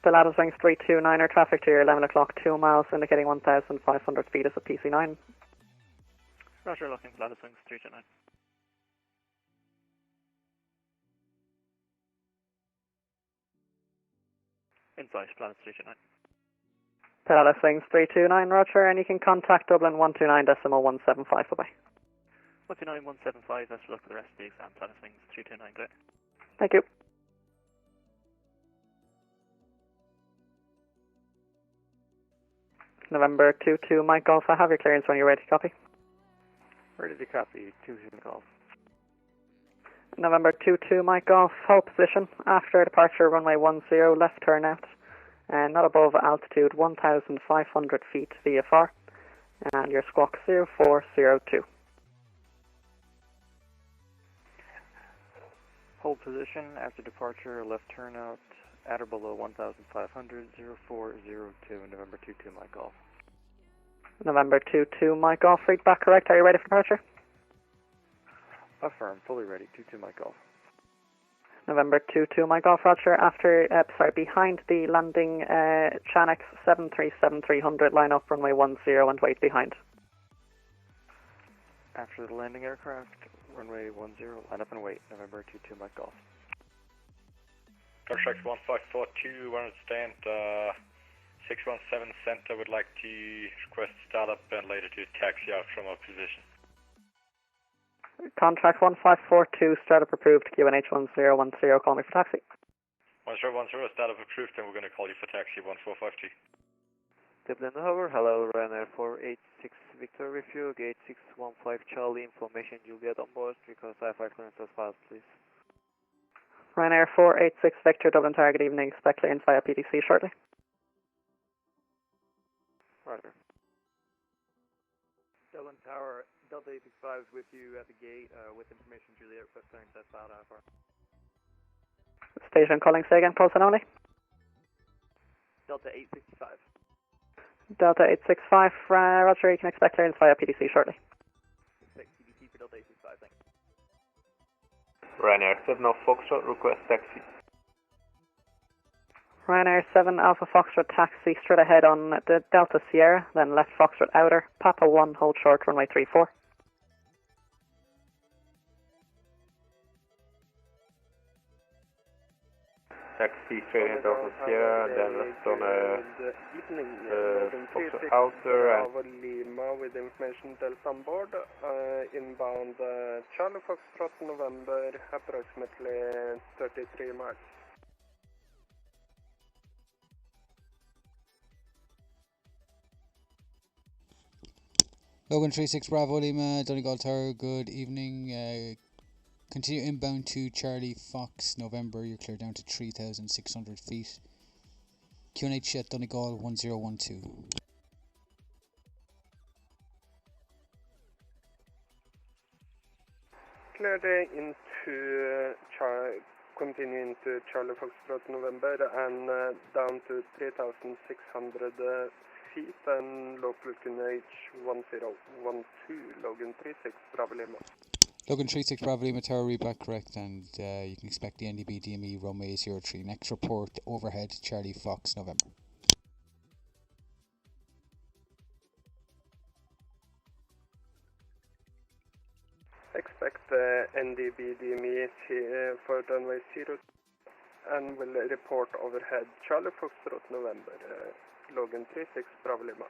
Pilatus wings 329er, traffic to your 11 o'clock, 2 miles, indicating 1,500 feet is a PC9. Roger, looking Pilatus wings 329. Inside, Pilatus 329. Pilatus wings 329, roger, and you can contact Dublin 129.175, bye-bye. 129.175, let's look at the rest of the exam, Pilatus wings 329, clear. Thank you. November 22, Mike Golf, I have your clearance when you're ready to copy. Ready to copy, 22 Golf. November 22, Mike Golf, hold position, after departure runway 10, left turn out, not above altitude 1,500 feet VFR, and your squawk 0402. Hold position after departure, left turnout, at or below 1,500, 0402, November 22, Mike Golf. November 22, Mike Golf, read back correct. Are you ready for departure? Affirm, fully ready, 22 Mike Golf. November 22, Mike Golf, Roger. After, behind the landing, Chanex 737-300, line up runway 10 and wait behind. After the landing aircraft, runway 10, line up and wait, November 22 Mike Golf. Contract 1542, we're on stand, 617 Center would like to request startup and later to taxi out from our position. Contract 1542, startup approved, QNH 1010, call me for taxi. 1010, startup approved, and we're going to call you for taxi 1452. Dublin Tower, hello, Ryanair 486 Victor Refuel, gate 615 Charlie, information Juliet on board, request I-5 clearance as fast, please. Ryanair 486 Victor, Dublin Tower, good evening, expect clearance via PTC shortly. Roger. Dublin Tower, Delta 865 is with you at the gate with information Juliet, request clearance as filed IFR. Station calling, say again, close and only. Delta 865. Delta 865, Roger, you can expect clearance via PTC shortly. Expect PTC for Delta 865, thanks. Ryanair 7 Alpha Foxtrot, request taxi. Ryanair 7 Alpha Foxtrot taxi straight ahead on the Delta Sierra, then left Foxtrot outer, Papa 1, hold short, runway 34. Taxi straight into Alpha Sierra, then left on Foxtrot outer and Lima with information Delta on board, inbound Charlie Foxtrot November, approximately 33 miles. Logan 36 Bravo Lima, Donegal Tower, good evening. Continue inbound to Charlie Fox November, you're clear down to 3,600 feet. QNH at Donegal 1012. Clear into continue into Charlie Foxtrot November and down to 3,600 feet and local QNH 1012, Logan 36 Bravo Lima. Logan 36 Bravo Lima Tower, read back correct, and you can expect the NDB DME runway 03. Next report overhead Charlie Fox November. Expect NDB DME for runway 0 and will report overhead Charlie Foxtrot November, Logan 36 Bravo Lima.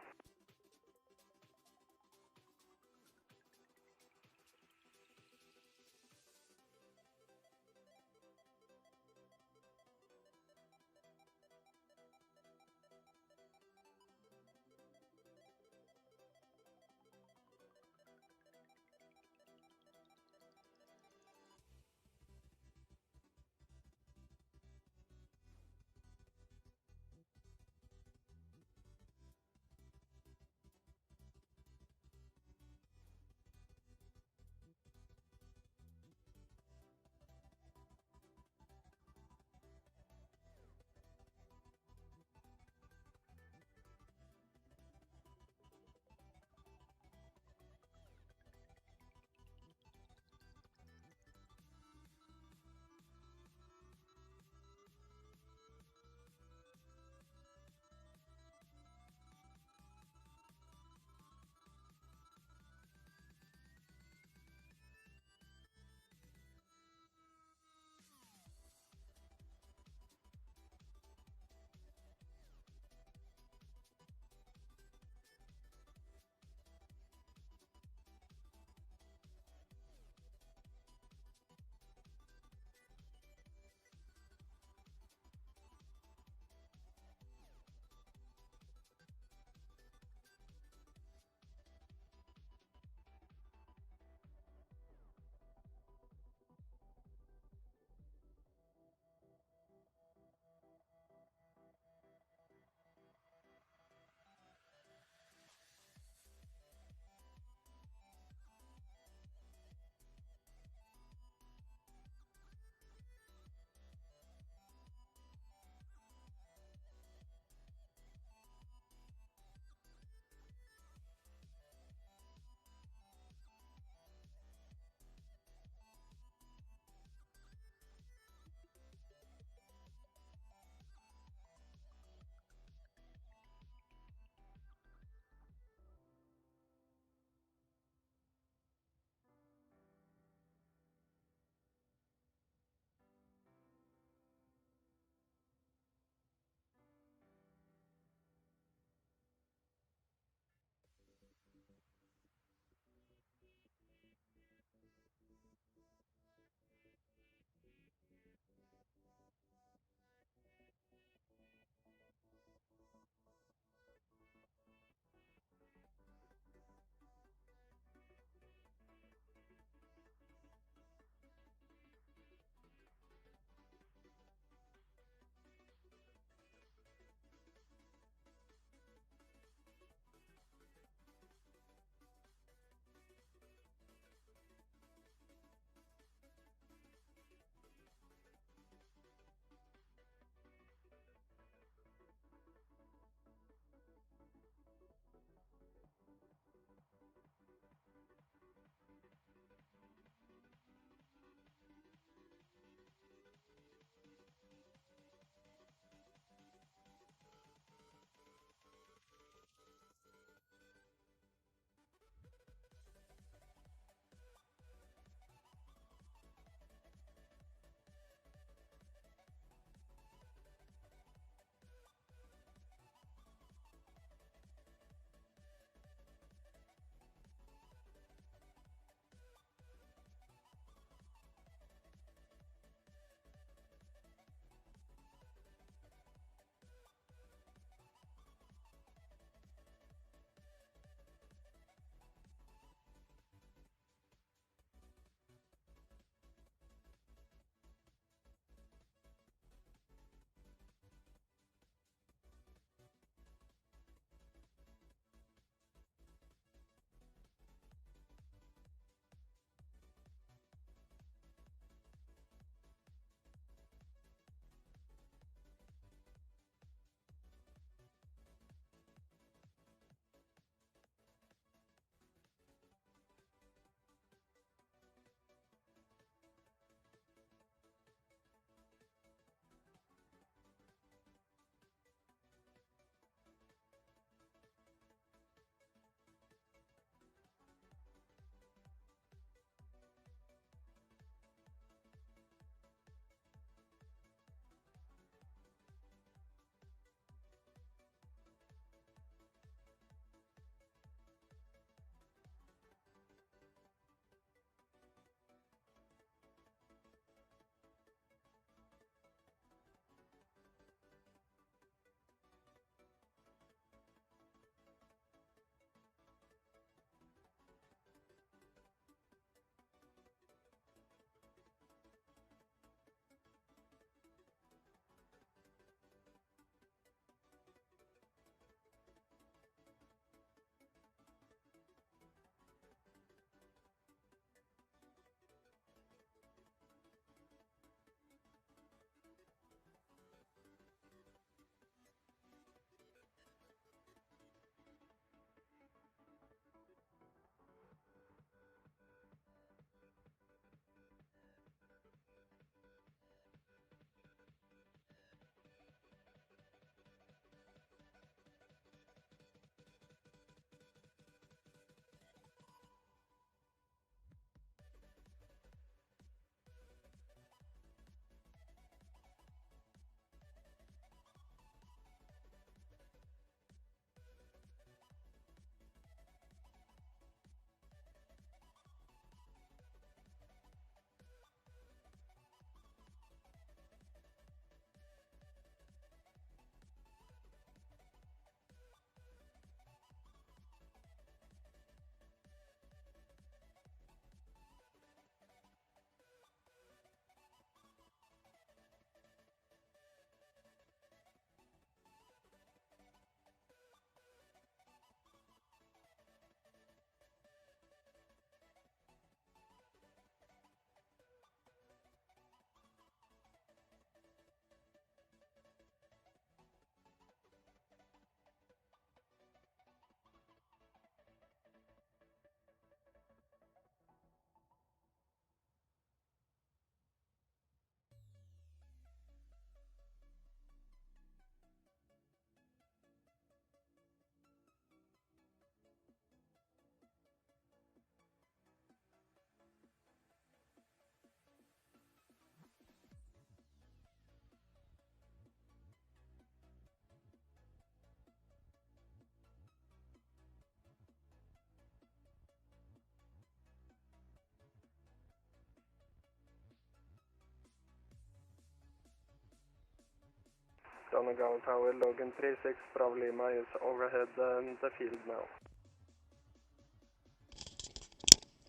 Donegal Tower, Logan 36, Bravo Lima is overhead the field now.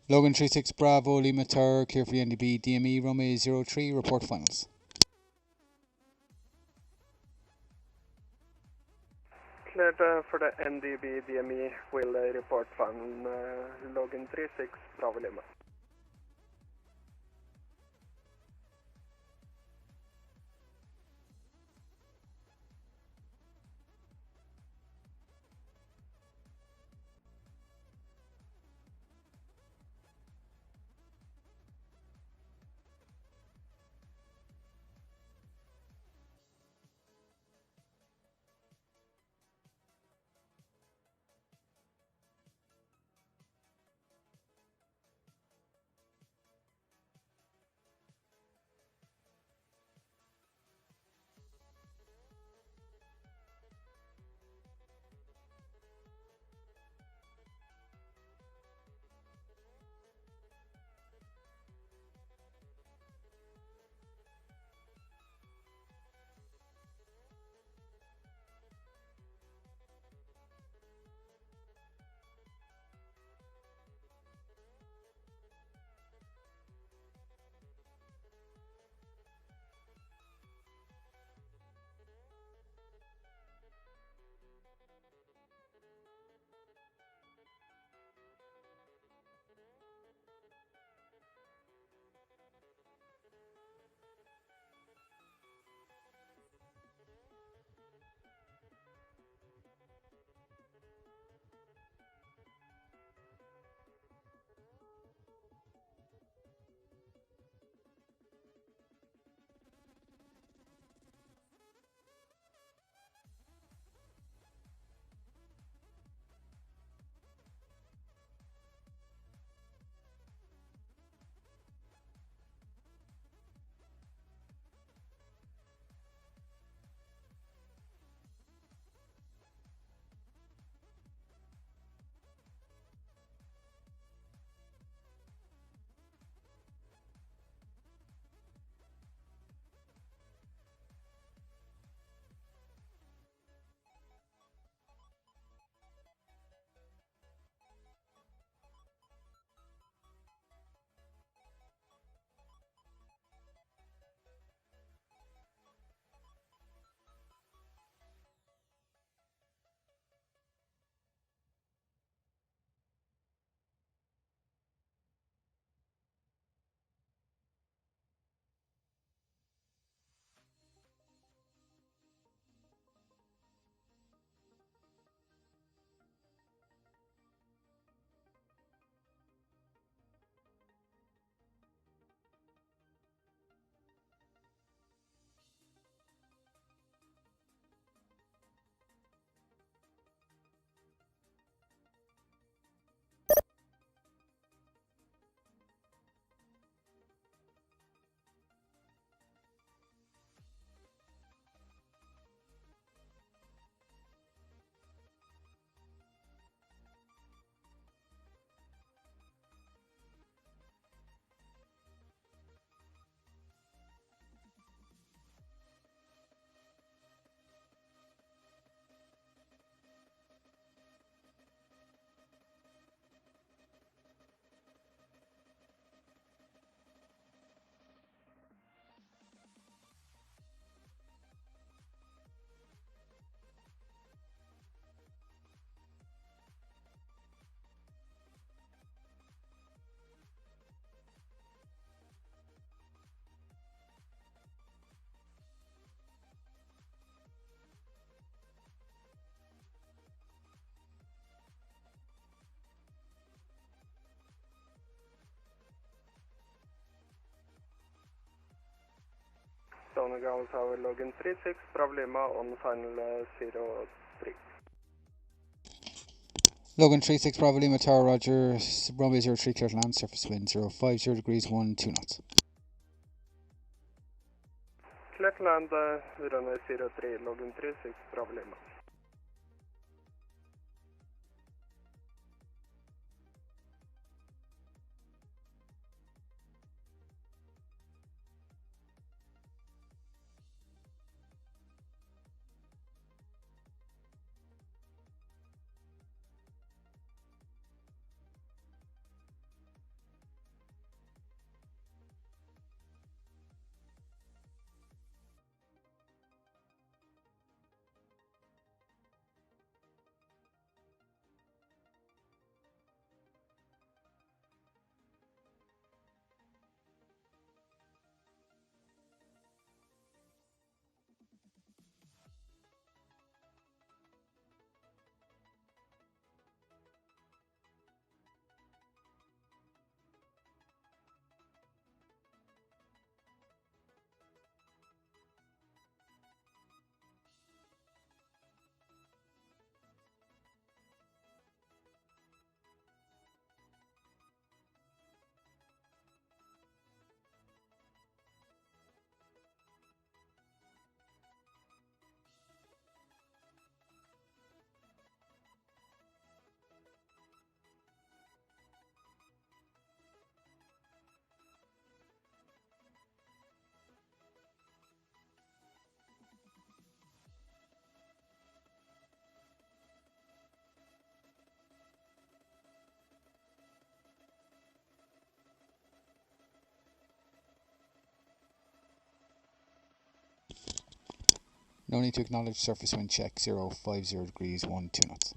Logan 36 Bravo Lima Tower, clear for the NDB, DME runway 03, report finals. Cleared for the NDB, DME will report from Logan 36, Bravo Lima. Donegal Tower, Logan 36, Bravo Lima on final 03. Logan 36 Bravo Lima Tower, Roger, runway 03, clear to land, surface wind 050 degrees 12 knots. Clear to land, runway 03, Logan 36, Bravo Lima. No need to acknowledge surface wind check 050 degrees 12 knots.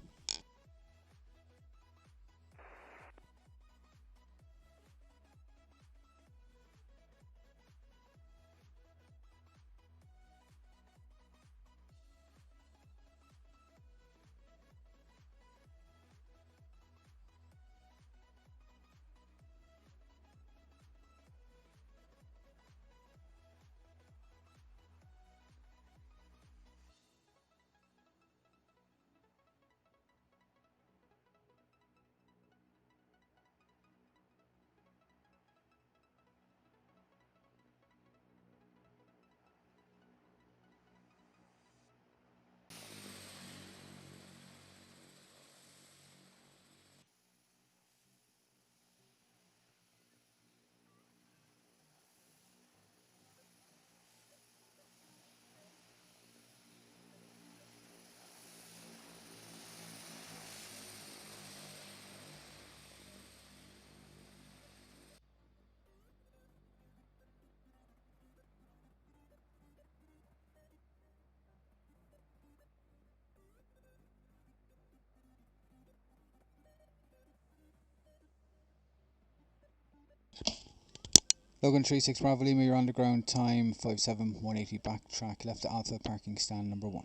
Logan 36 Bravo Lima, you're on the ground, time 57-180, backtrack left to Alpha, parking stand number 1.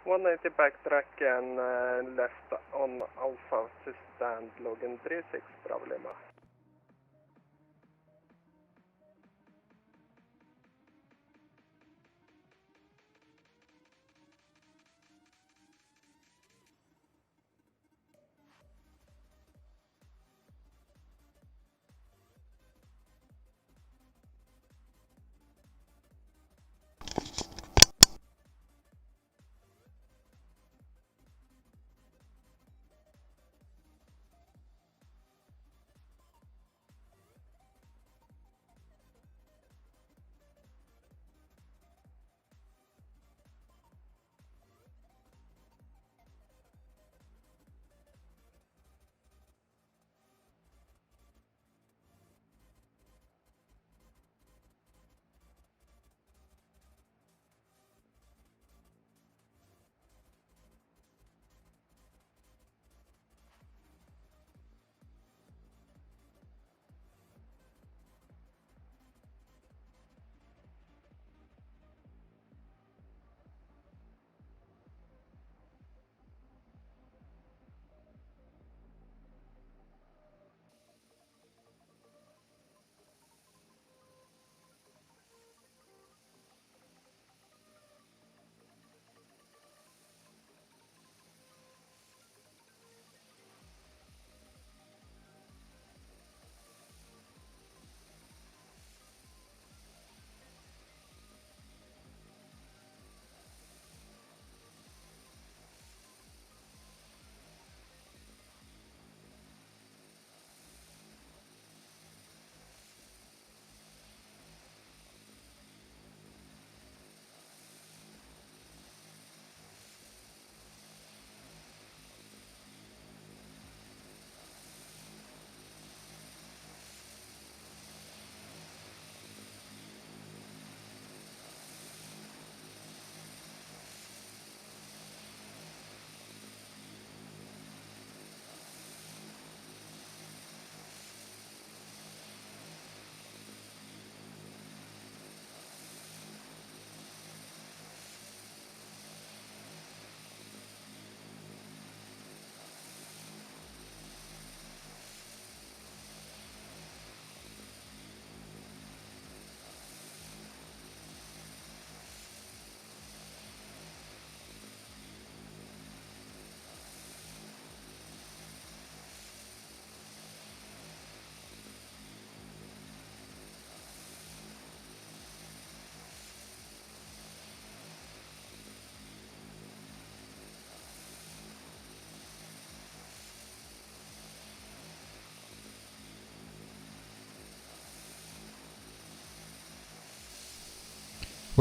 190 backtrack and left on Alpha to stand Logan 36 Bravo Lima.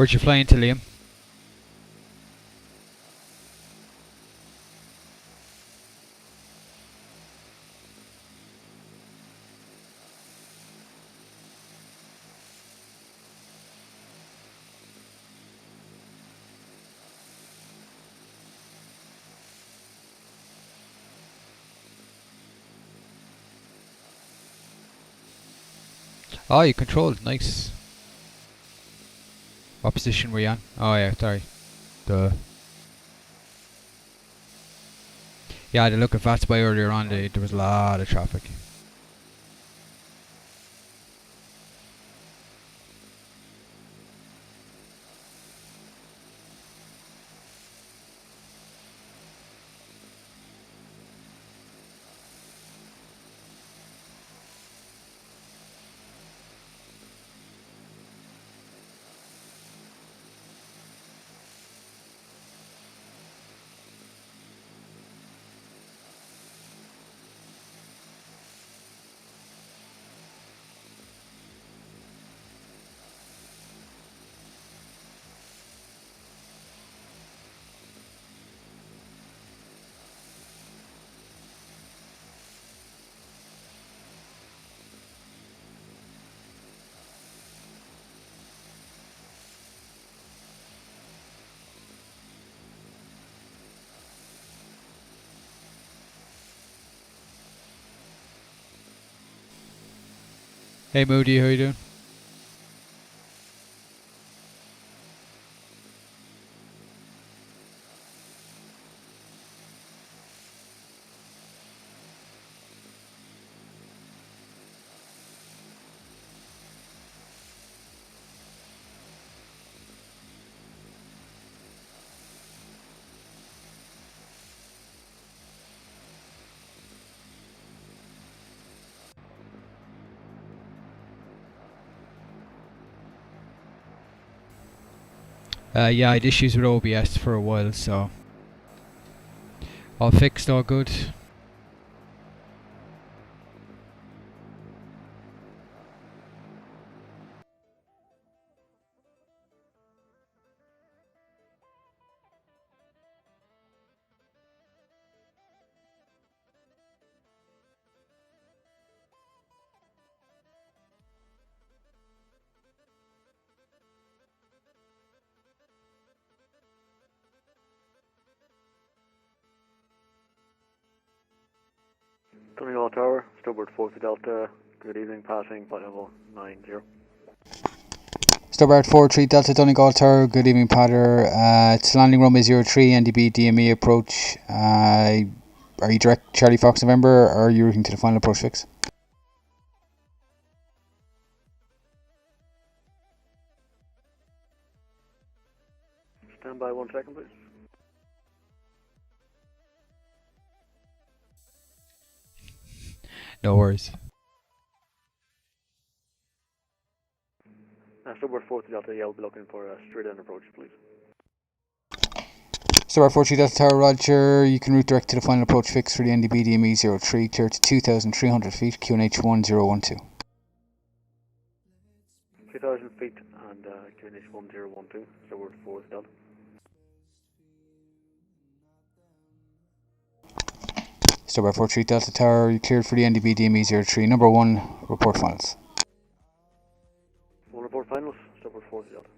Where'd you fly into, Liam? Oh, you controlled. Nice. What position were you on? Oh yeah, sorry. Duh. Yeah, I had a look at VATSIM earlier on. There was a lot of traffic. Hey Moody, how you doing? Yeah, I had issues with OBS for a while, so all fixed, all good. Donegal Tower, starboard 40 Delta, good evening, passing flight level 90. Starboard 43 Delta Donegal Tower, good evening Patter. It's landing runway 03, NDB DME approach. Are you direct Charlie Fox November or are you routing to the final approach fix? Stand by 1 second, please. No worries. Starboard 40 Delta, yeah, I'll be looking for a straight in approach, please. Starboard 43 Delta Tower, Roger. You can route direct to the final approach fix for the NDB DME 03, clear to 2,300 feet, QNH 1012. 2,000 feet and QNH 1012, starboard 40 Delta. Starboard 43 Delta Tower, you cleared for the NDB DME 03. Number 1, report finals. 1 report finals, starboard 40 Delta.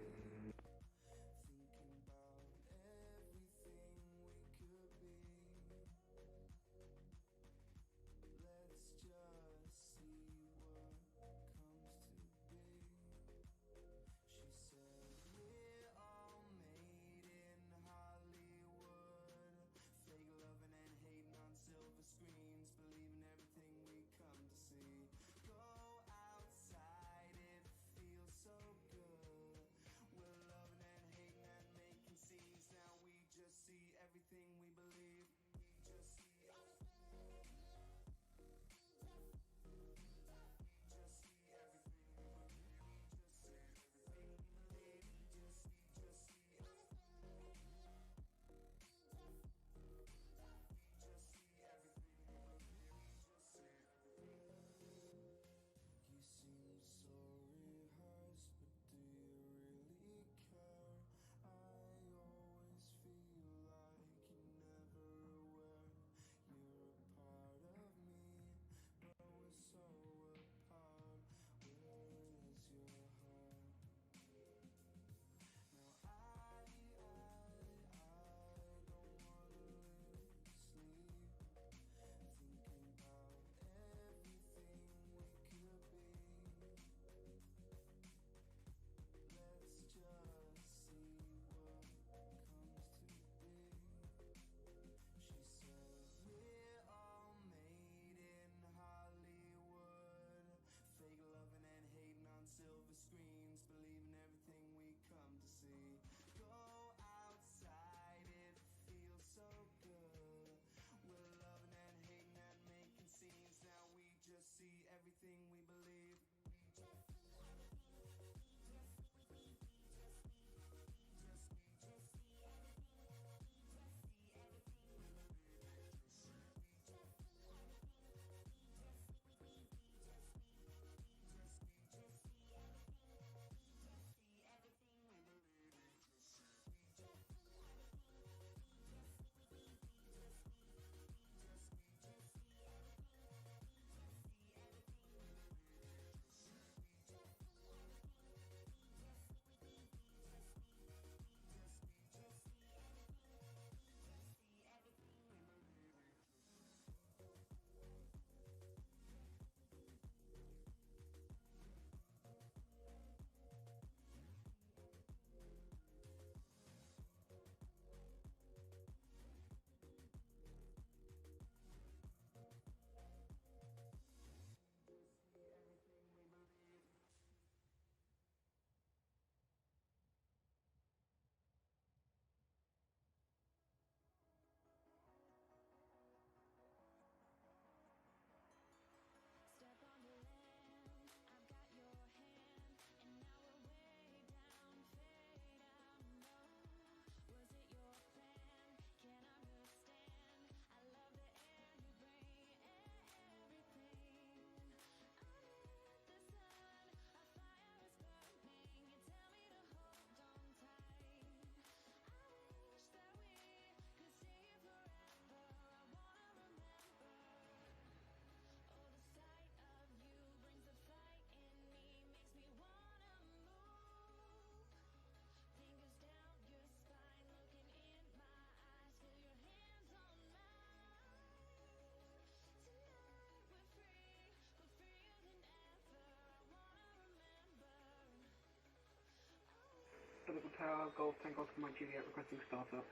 Tower, Golf Tango Oscar Mike Juliet requesting startup.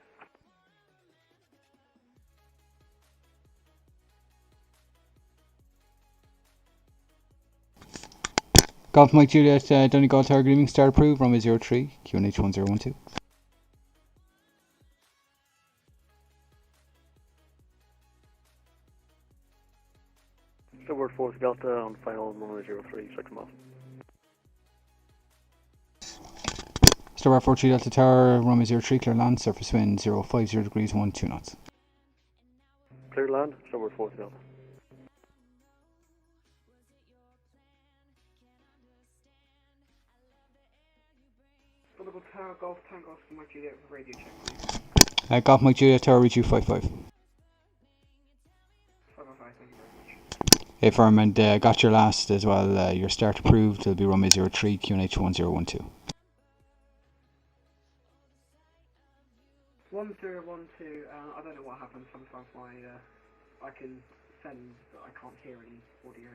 Golf Mike Juliet, Donegal Tower Agreement start approved, runway 03, QNH 1012. Stewart 4 Delta on final runway 03, 6 miles. Starboard 43 Delta Tower, runway 03, clear land, surface wind 050 degrees, 12 knots. Clear land, Stewart 4 Delta. Donegal Tower, Golf Tango Oscar Mike Juliet radio check, please. Golf Mike Juliet Tower, reach you 55. 505, thank you very much. Firm, and got your last as well, your start approved, it'll be runway 03, QNH 1012. 1012, I don't know what happens, sometimes I can send, but I can't hear any audio.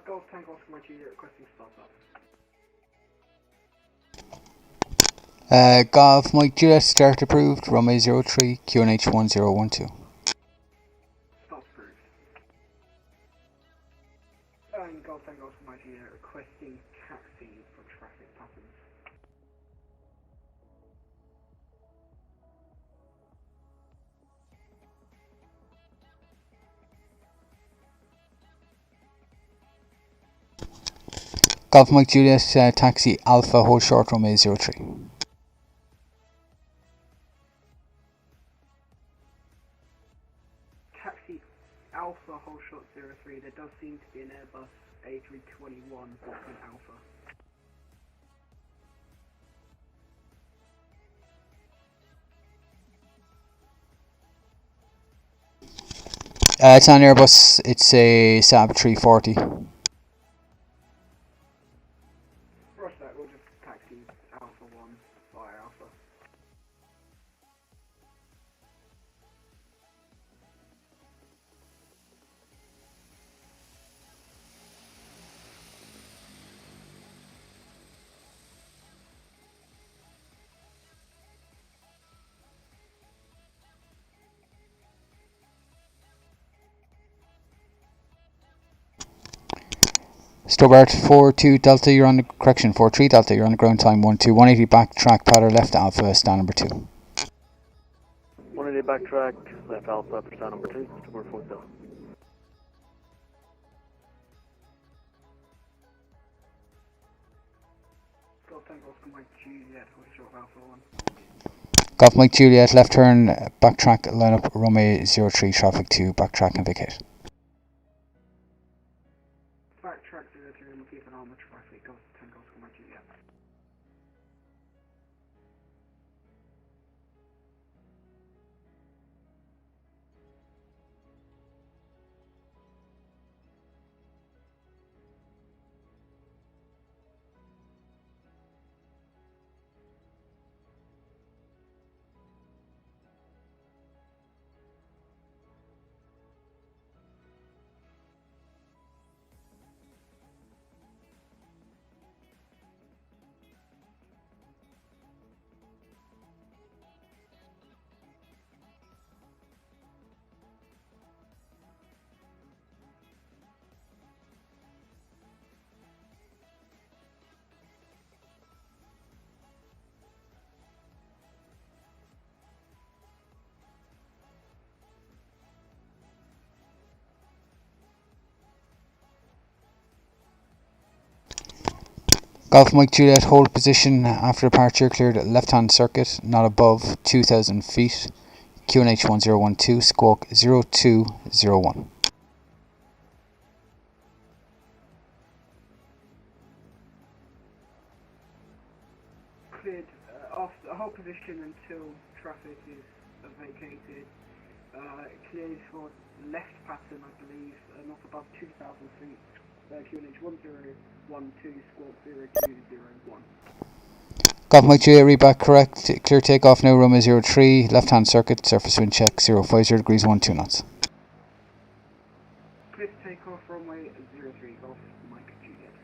Golf Tango Oscar Mike Juliet requesting startup. Golf Mike Juliet start approved, runway 03, QNH 1012. Start approved. And Golf Tango Oscar Mike Juliet requesting taxi for traffic patterns. Golf Mike Juliet, taxi Alpha, hold short, runway 03. Taxi Alpha, hold short 03, there does seem to be an Airbus A321 blocking Alpha. It's an Airbus, it's a Saab 340. Rush that, we'll just taxi Alpha 1 via Alpha. Stobart 42 Delta, you're on the correction, 43 Delta, you're on the ground time 12, 180 back track, pattern left Alpha, stand number 2. 180 backtrack, left Alpha, stand number 2, Stewart 4 Delta. Golf Tango Oscar Mike Juliet, hold short Alpha 1. Golf Mike Juliet, left turn, backtrack, line up, runway 03, traffic 2, backtrack and vacate. Backtrack 03 and we'll keep an eye on the traffic, Golf Tango Oscar Mike Juliet. Golf Mike Juliet, hold position after departure, cleared left-hand circuit, not above 2,000 feet. QNH 1012, squawk 0201. Cleared off the whole position until traffic is vacated. Cleared for left pattern, I believe, not above 2,000 feet. QNH 1012, squawk 0201. Golf Mike Juliet, read back correct. Clear takeoff now, runway 03, left-hand circuit, surface wind check 050 degrees 12 knots. Clear to take off, runway 03, Golf Mike Juliet.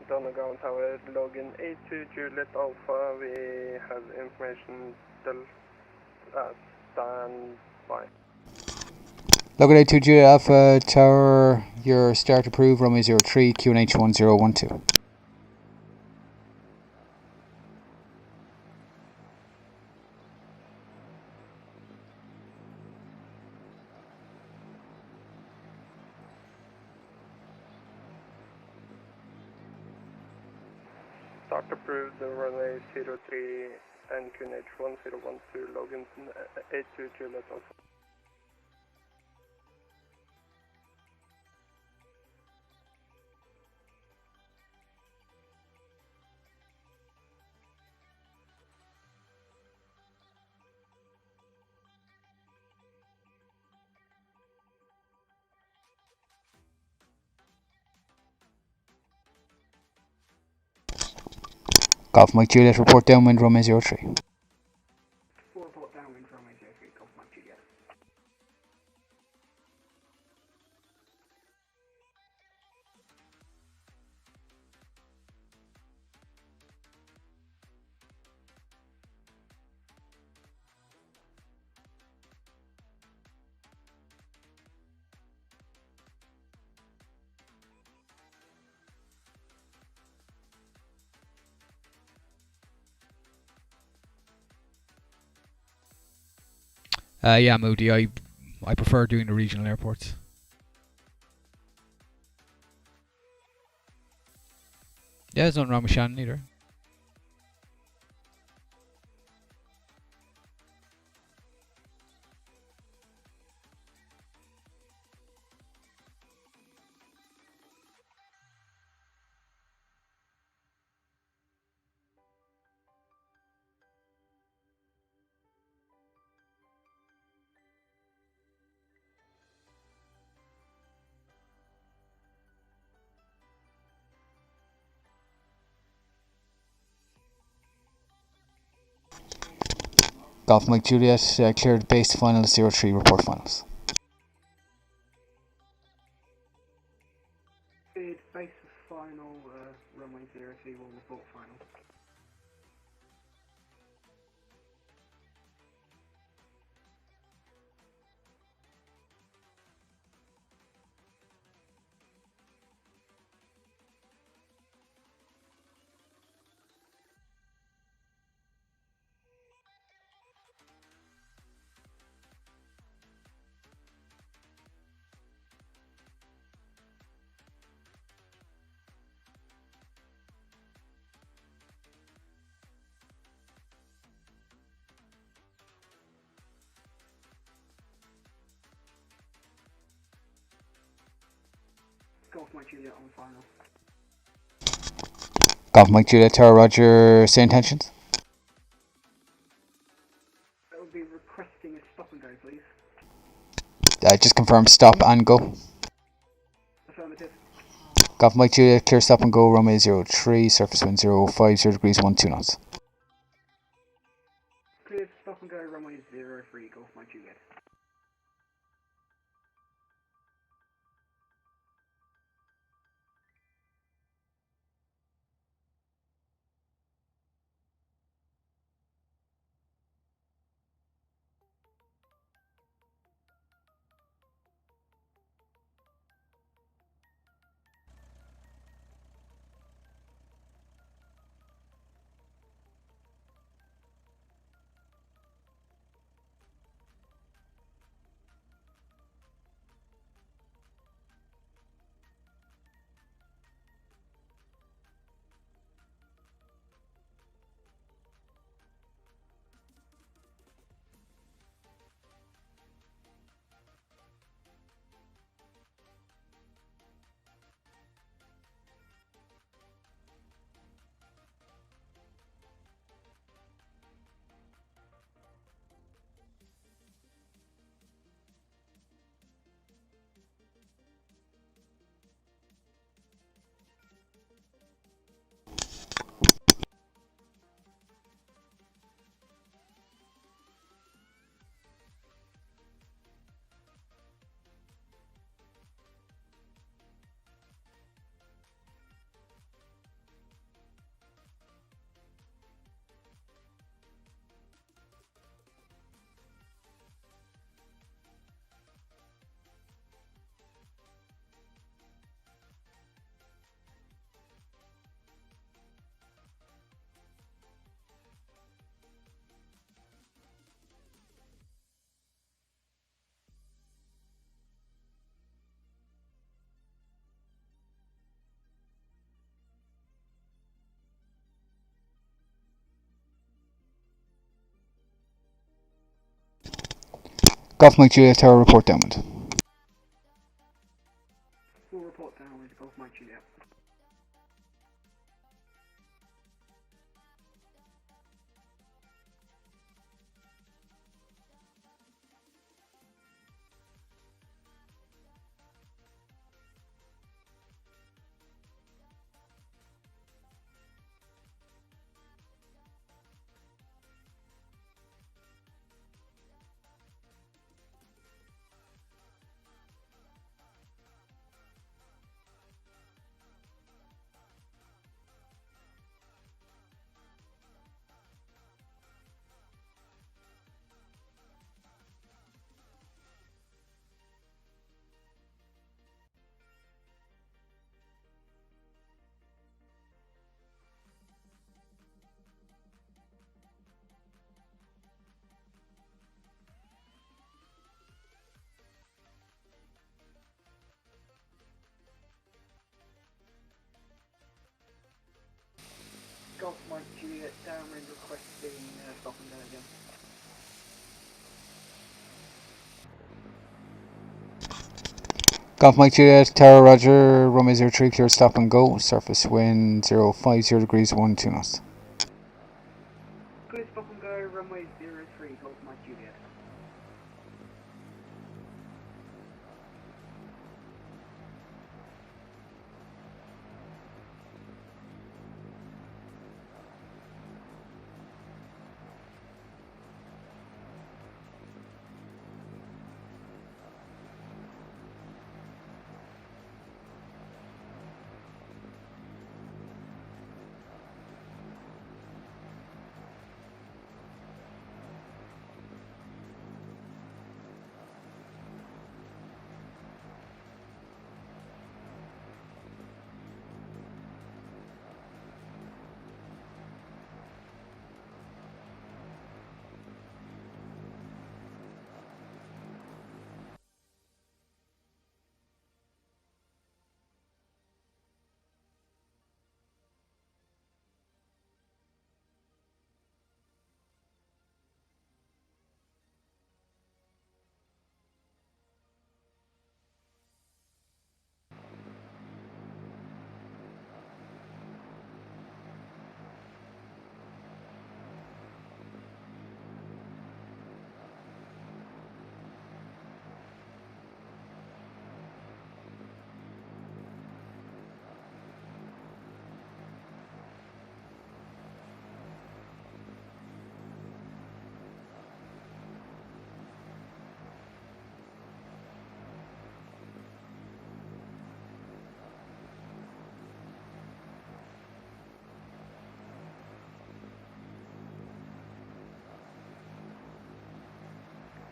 Donegal Tower, login A2 Juliet Alpha, we have information still stand by. Login A2 Juliet Alpha Tower, your start approved, runway 03, QNH 1012. Start approved, runway 03 and QNH 1012, login A2 Juliet Alpha. Golf Mike Juliet, report downwind, runway 03. Report downwind, runway 03, Golf Mike Juliet. Yeah, Moody, I prefer doing the regional airports. Yeah, there's nothing wrong with Shannon either. Golf Mike Juliet, cleared base to finals 03, report finals. Cleared base for final, runway 03, will report final. Golf Mike Juliet on final. Golf Mike Juliet, Tower Roger, say intentions. I would be requesting a stop and go, please. Just confirm stop and go. Affirmative. Golf Mike Juliet, clear stop and go, runway 03, surface wind 050 degrees 12 knots. Cleared stop and go, runway 03, Golf Mike Juliet. Golf Mike Juliet Tower, report downwind. Full report downwind, Golf Mike Juliet. Golf Mike Juliet downwind, requesting stop and go again. Golf Mike Juliet Tower, Roger, runway 03, clear stop and go, surface wind 050 degrees 12 knots. Clear stop and go, runway 03, Golf Mike Juliet.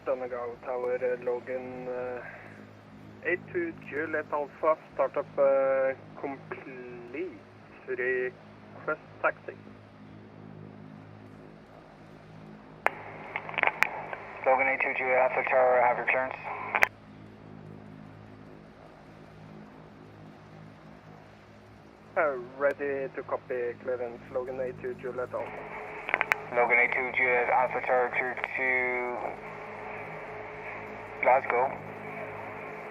Donegal Tower, login 82 Juliet Alpha, startup complete, request taxi. Logan 82 Juliet Alpha Tower, have your clearance. Ready to copy clearance, Logan 82 Juliet Alpha. Logan 82 Juliet Alpha Tower, clear to Glasgow.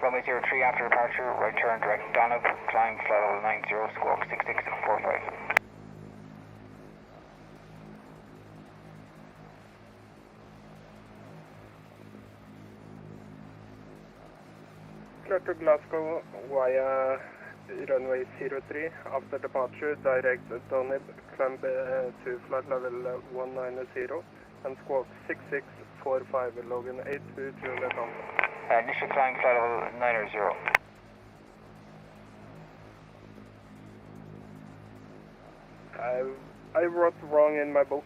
Runway 03 after departure, right turn direct Donegal, climb flight level 90, squawk 6645. Clear to Glasgow via runway 03 after departure, direct Donegal, climb to flight level 190 and squawk 6645, Logan 82 Juliet Alpha. Initial climb flight level 90. I wrote wrong in my book,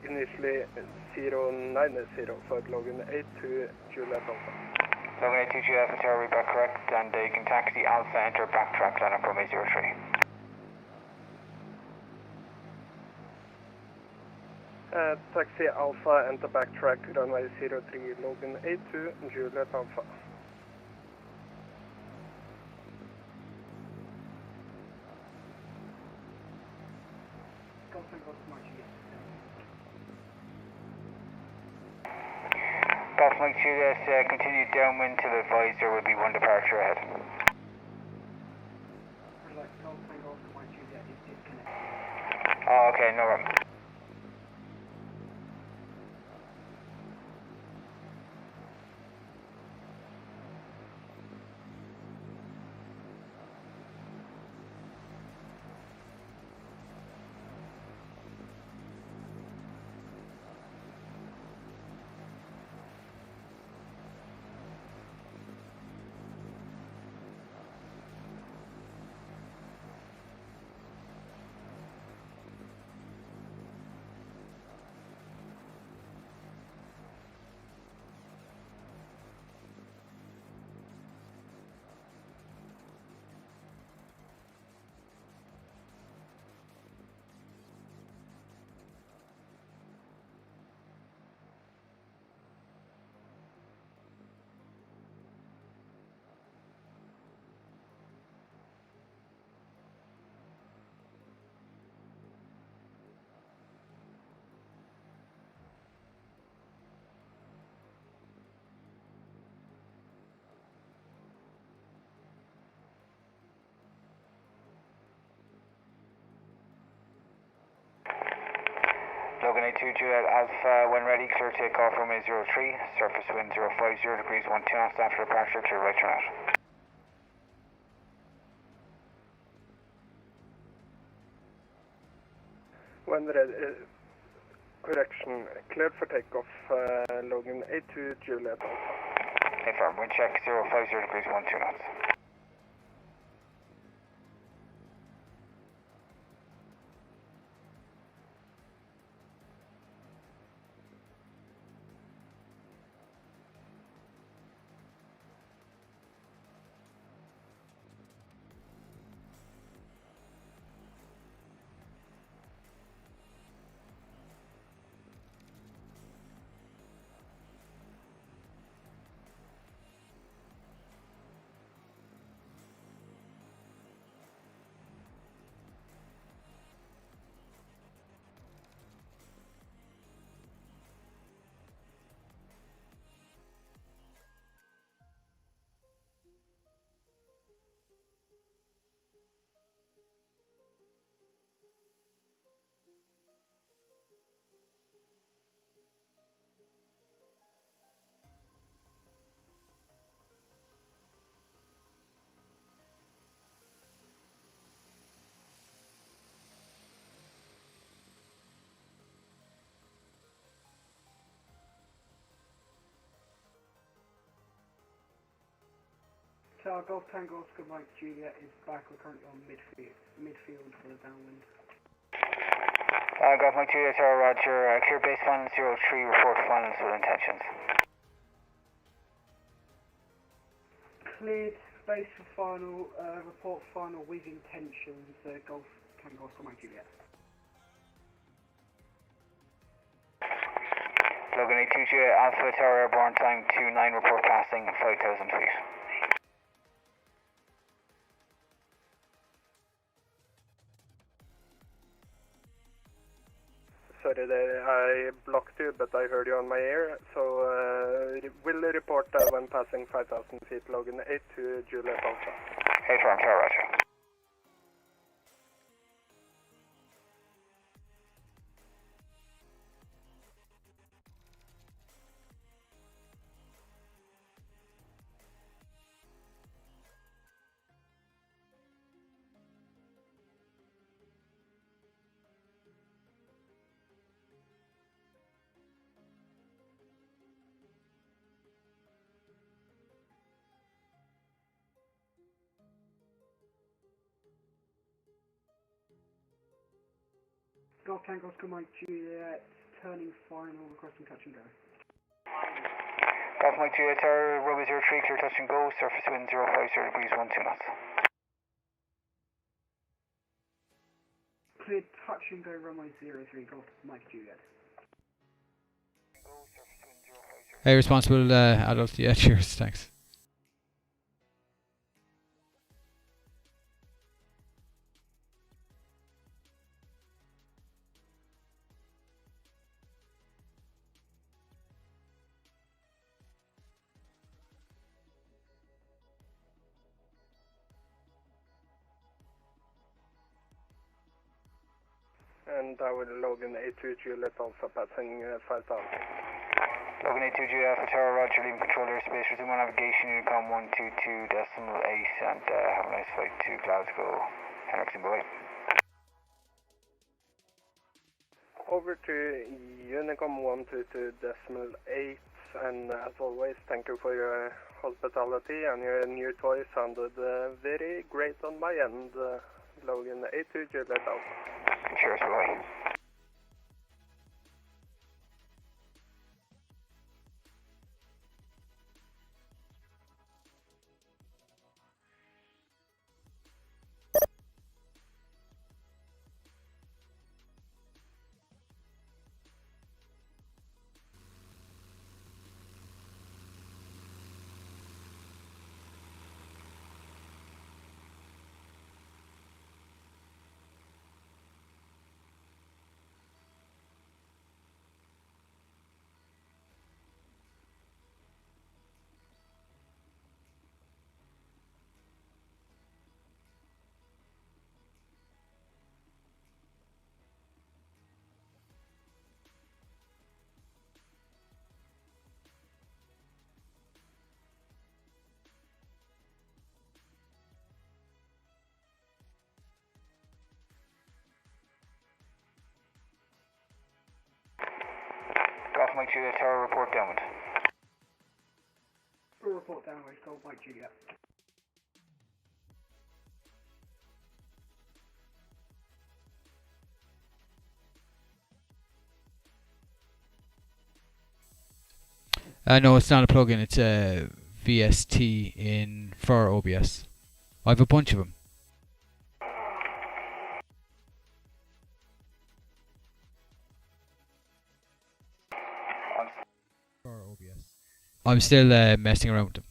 initially 090 for Logan 82 Juliet Alpha. Logan 82 Juliet Alpha Tower, read back correct, and you can taxi Alpha, enter backtrack, line up runway 03. Taxi Alpha, enter backtrack, runway 03, Logan 82 Juliet Alpha. Golf Mike Juliet, continue downwind till advised there will be one departure ahead. Oh, okay, no problem. Logan 82 Juliet Alpha, when ready, clear takeoff runway 03, surface wind 050 degrees 12 knots after departure, clear right turn out. When ready, correction, cleared for takeoff, Logan 82 Juliet Alpha. Confirm, wind check 050 degrees 12 knots. Tower Golf Tango Oscar Mike Juliet is back. We're currently on midfield for the downwind. Golf Mike Juliet, Tower Roger, clear base final 03, report finals with intentions. Cleared base for final, report final with intentions, Golf Tango Oscar Mike Juliet. Logan 82 Juliet Alpha, Tower Airborne, time 29, report passing 5,000 feet. Sorry, I blocked you, but I heard you on my ear, so will report when passing 5,000 feet, Logan 82 Juliet Alpha. Hey, firm, Tower Roger. Golf Tango Oscar Mike Juliet, turning final, requesting touch and go. Golf Mike Juliet, Tower runway 03, clear touch and go, surface wind 050 degrees 12 knots. Cleared touch and go, runway 03, Golf Mike Juliet. Hey, responsible adult. Yeah, cheers. Thanks. and Tower Logan 82 Juliet Alpha passing 5,000. Logan 82 Juliet Alpha Tower, roger, leaving control airspace, resume on navigation, Unicom 122.8, and have a nice flight to Glasgow. Henriksen, bye. Over to Unicom 122.8, and as always, thank you for your hospitality, and your new toy sounded very great on my end. Logan 82 Juliet Alpha. Cheers, bye. Golf Mike Juliet Tower, report downwind. Report downwind, Golf Mike Juliet. No, it's not a plugin. It's a VST in for OBS. I have a bunch of them. For OBS. I'm still messing around with them.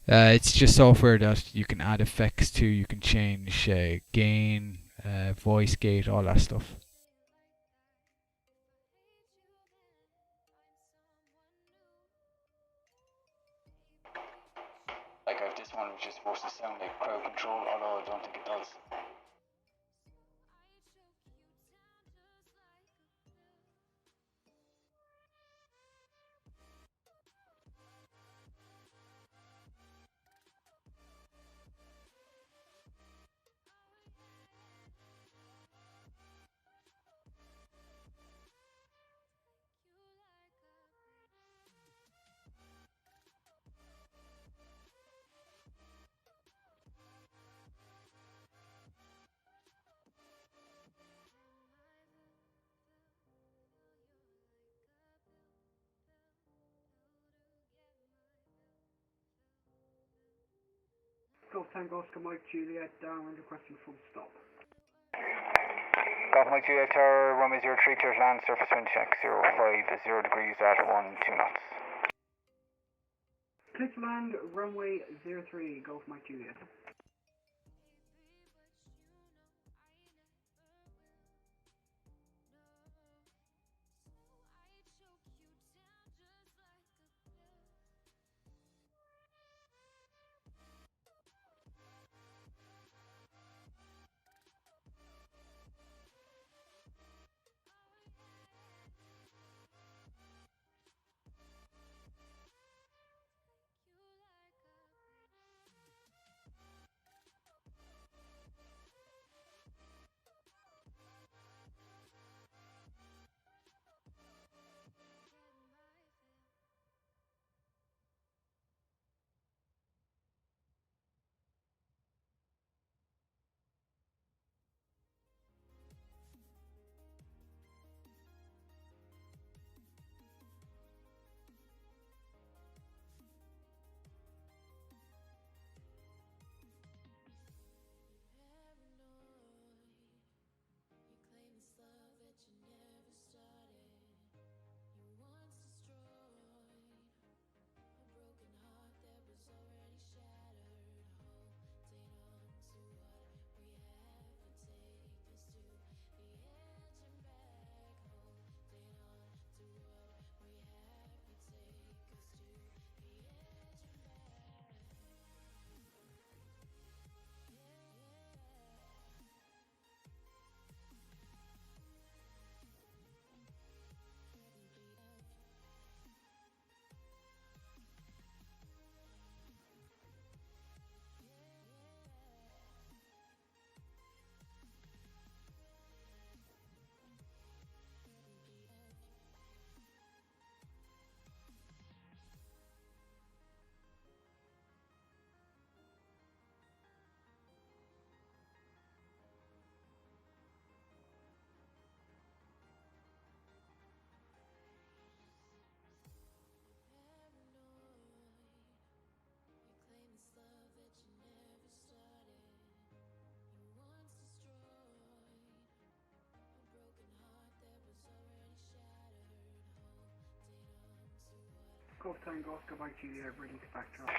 It's just software that you can add effects to. You can change gain, voice gate, all that stuff. Like I've this one which is supposed to sound like crowd control, although I don't think it does. Golf Tango Oscar Mike Juliet, downwind requesting full stop. Golf Mike Juliet Tower, runway 03, clear to land, surface wind check 050 degrees at 12 knots. Clear to land, runway 03, Golf Mike Juliet. Golf Tango Oscar Mike Juliet, ready to backtrack.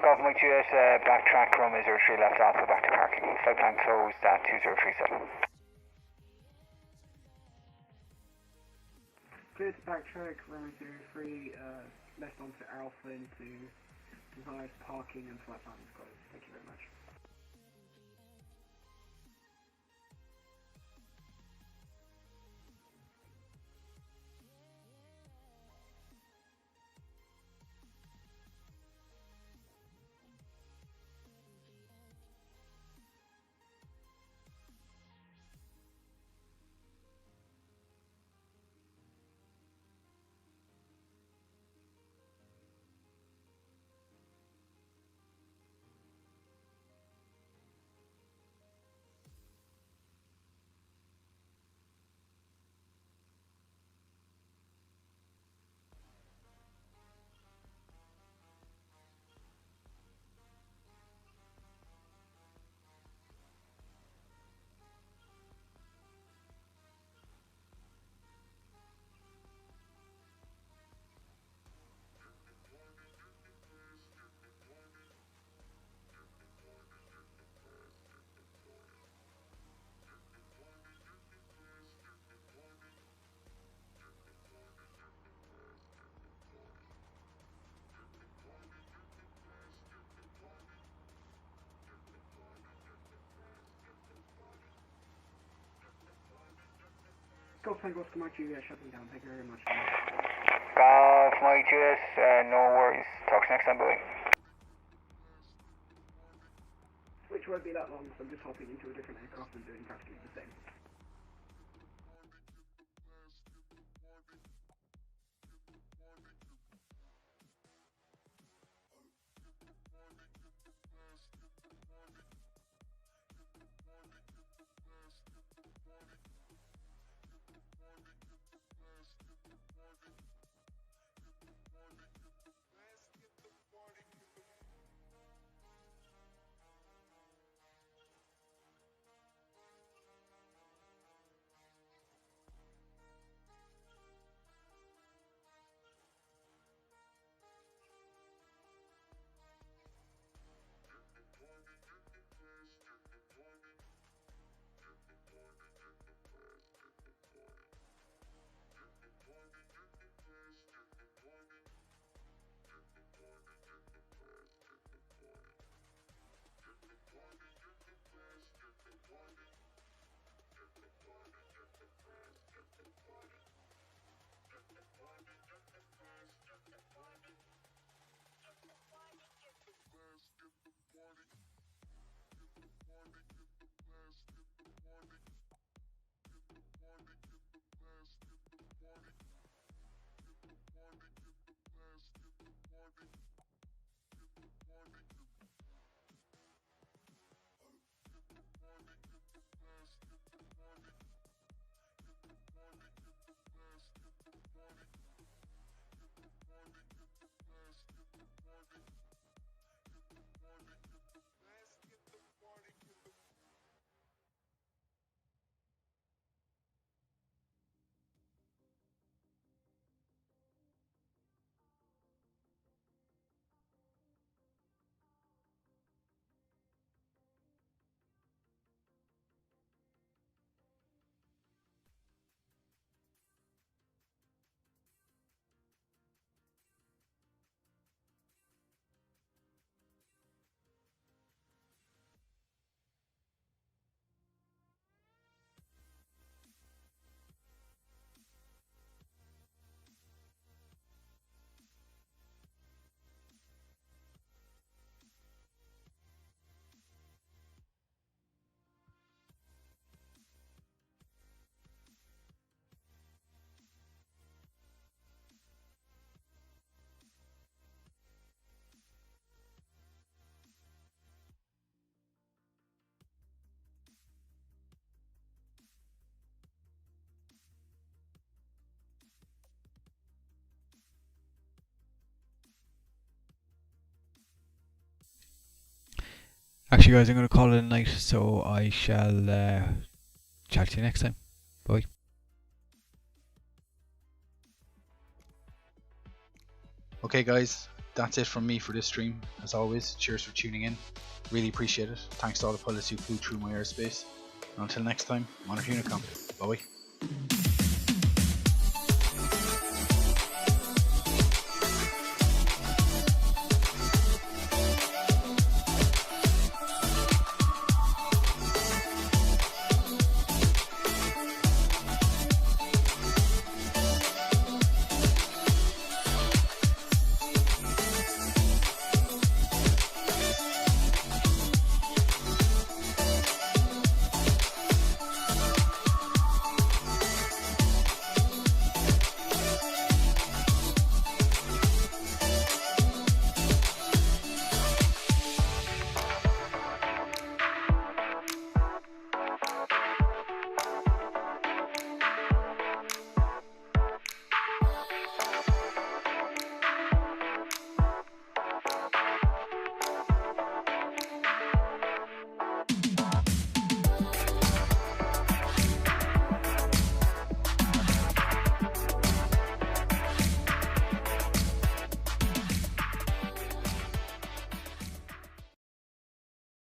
Golf Mike Juliet, backtrack, runway 03 left alpha, back to parking. Flight plan closed at 2037. Clear to backtrack, runway 03, left onto alpha into desired parking and flight plan is closed. Thank you very much. Golf Tango Oscar Mike Juliet, shutting down. Thank you very much. Golf Mike Juliet, no worries. Talk to you next time, boy. Which won't be that long, so I'm just hopping into a different aircraft and doing practically the same. Actually, guys, I'm going to call it a night, so I shall chat to you next time. Bye. Okay guys, that's it from me for this stream. As always, cheers for tuning in. Really appreciate it. Thanks to all the pilots who flew through my airspace. And until next time, Monitor Unicom. Bye bye.